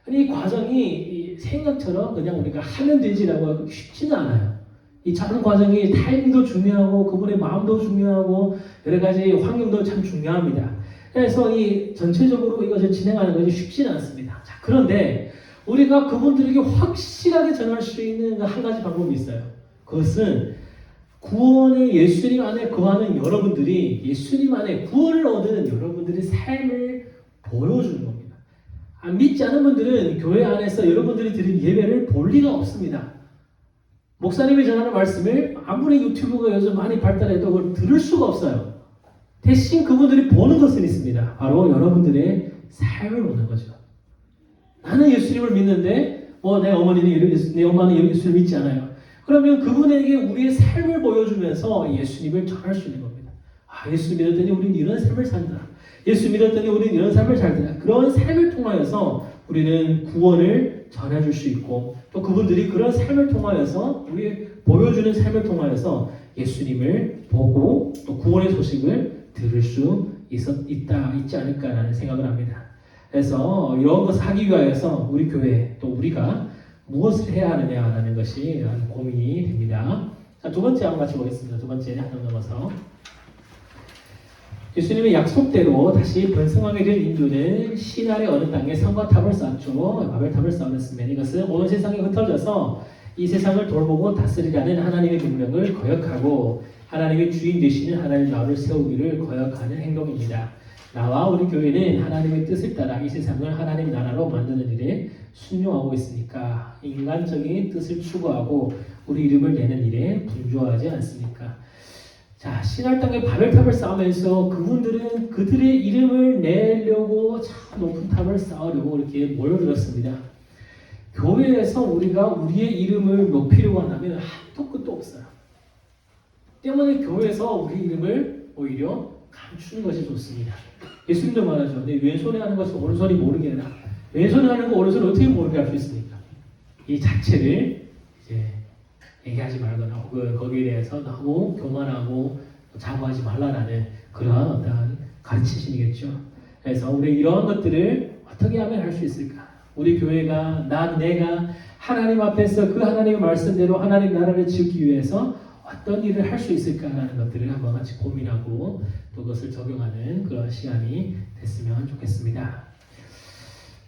근데 이 과정이 이 생각처럼 그냥 우리가 하면 되지라고 하기 쉽지는 않아요. 이 전 과정이 타이밍도 중요하고 그분의 마음도 중요하고 여러 가지 환경도 참 중요합니다. 그래서 이 전체적으로 이것을 진행하는 것이 쉽지는 않습니다. 자, 그런데 우리가 그분들에게 확실하게 전할 수 있는 한 가지 방법이 있어요. 그것은 구원의 예수님 안에 거하는 여러분들이 예수님 안에 구원을 얻은 여러분들의 삶을 보여주는 겁니다. 안 믿지 않은 분들은 교회 안에서 여러분들이 드린 예배를 볼 리가 없습니다. 목사님이 전하는 말씀을 아무리 유튜브가 요즘 많이 발달해도 그걸 들을 수가 없어요. 대신 그분들이 보는 것은 있습니다. 바로 여러분들의 삶을 보는 거죠. 나는 예수님을 믿는데 내 어머니는 내 엄마는 예수를 믿지 않아요. 그러면 그분에게 우리의 삶을 보여주면서 예수님을 전할 수 있는 겁니다. 아, 예수 믿었더니 우리는 이런 삶을 산다. 예수 믿었더니 우리는 이런 삶을 살다. 그런 삶을 통하여서 우리는 구원을 전해줄 수 있고 또 그분들이 그런 삶을 통하여서 우리 보여주는 삶을 통하여서 예수님을 보고 또 구원의 소식을 들을 수 있지 않을까라는 생각을 합니다. 그래서 이런 것을 하기 위하여서 우리 교회 또 우리가 무엇을 해야 하느냐라는 것이 고민이 됩니다. 자, 두 번째 한번 같이 보겠습니다. 두 번째 한번 넘어서 예수님의 약속대로 다시 번성하게 된 인류는 신할의 어느 땅에 성과 탑을 쌓았죠. 바벨탑을 쌓았습니다. 이것은 온 세상에 흩어져서 이 세상을 돌보고 다스리라는 하나님의 명령을 거역하고 하나님의 주인 되시는 하나님 나라를 세우기를 거역하는 행동입니다. 나와 우리 교회는 하나님의 뜻을 따라 이 세상을 하나님 나라로 만드는 일에 순종하고 있으니까 인간적인 뜻을 추구하고 우리 이름을 내는 일에 분주하지 않습니까? 자, 신할 땅에 바벨탑을 쌓으면서 그분들은 그들의 이름을 내려고 참 높은 탑을 쌓으려고 이렇게 모여들었습니다. 교회에서 우리가 우리의 이름을 높이려고 한다면 한도 끝도 없어요. 때문에 교회에서 우리 이름을 오히려 감추는 것이 좋습니다. 예수님도 말하죠. 내 왼손에 하는 것을 오른손이 모르게 해라. 왼손에 하는 거 오른손을 어떻게 모르게 할 수 있습니까? 이 자체를 이제 얘기하지 말거나 혹은 거기에 대해서 너무 교만하고 자부하지 말라라는 그러한 어떤 가르치심이겠죠. 그래서 우리 이러한 것들을 어떻게 하면 할 수 있을까? 우리 교회가 내가 하나님 앞에서 그 하나님의 말씀대로 하나님 나라를 지키기 위해서 어떤 일을 할 수 있을까라는 것들을 한번 같이 고민하고 또 그것을 적용하는 그런 시간이 됐으면 좋겠습니다.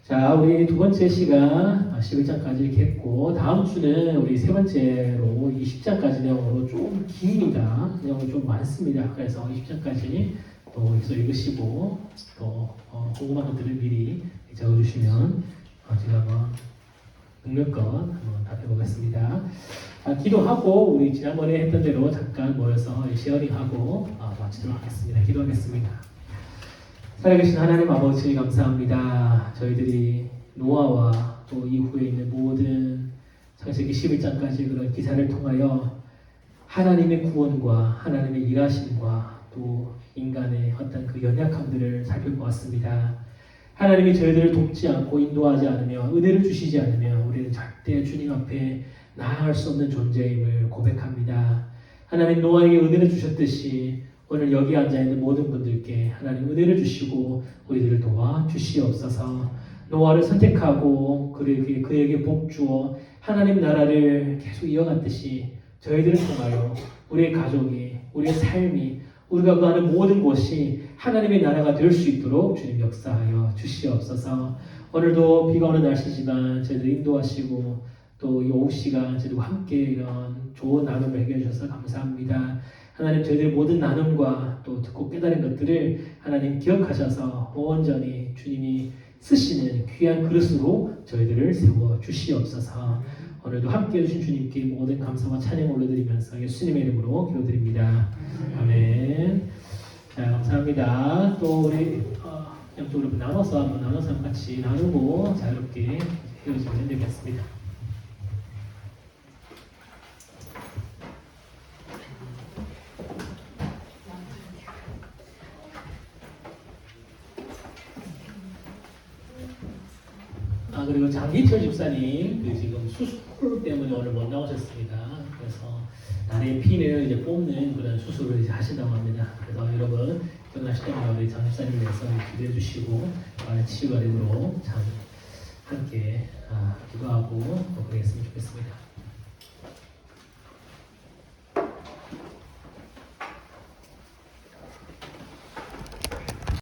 자, 우리 두 번째 시간 11장까지 이렇게 했고 다음 주는 우리 세 번째로 20장까지 내용으로 좀 깁니다. 내용이 좀 많습니다. 그래서 20장까지 또 여기서 읽으시고 또 궁금한 것들을 미리 적어주시면 제가 한번 능력껏 한번 답해보겠습니다. 기도하고 우리 지난번에 했던 대로 잠깐 모여서 쉐어링하고 마치도록 하겠습니다. 기도하겠습니다. 살아계신 하나님 아버지 감사합니다. 저희들이 노아와 또 이후에 있는 모든 창세기 11장까지 그런 기사를 통하여 하나님의 구원과 하나님의 일하심과 또 인간의 어떤 그 연약함들을 살펴보았습니다. 하나님이 저희들을 돕지 않고 인도하지 않으며 은혜를 주시지 않으며 우리는 절대 주님 앞에 나아갈 수 없는 존재임을 고백합니다. 하나님 노아에게 은혜를 주셨듯이 오늘 여기 앉아있는 모든 분들께 하나님 은혜를 주시고 우리들을 도와 주시옵소서. 노아를 선택하고 그에게 복 주어 하나님 나라를 계속 이어갔듯이 저희들을 통하여 우리의 가족이 우리의 삶이 우리가 거하는 모든 곳이 하나님의 나라가 될 수 있도록 주님 역사하여 주시옵소서. 오늘도 비가 오는 날씨지만 저희들 인도하시고 또 이 오후 시간 저희들과 함께 이런 좋은 나눔을 해결해 주셔서 감사합니다. 하나님 저희들의 모든 나눔과 또 듣고 깨달은 것들을 하나님 기억하셔서 온전히 주님이 쓰시는 귀한 그릇으로 저희들을 세워 주시옵소서. 오늘도 함께해 주신 주님께 모든 감사와 찬양 올려드리면서 예수님의 이름으로 기도드립니다. 아멘. 자, 감사합니다. 또 우리 양쪽으로 나눠서 같이 나누고 자유롭게 헤어지면 되겠습니다. 강기철 집사님 그 지금 수술 때문에 오늘 못 나오셨습니다. 그래서 다리의 핀을 이제 뽑는 그런 수술을 이제 하신다고 합니다. 그래서 여러분 끝나실 때마다 우리 장 집사님 위해서 기도해 주시고 많은 치유가 되도록 참 함께 기도하고 또 그랬으면 좋겠습니다.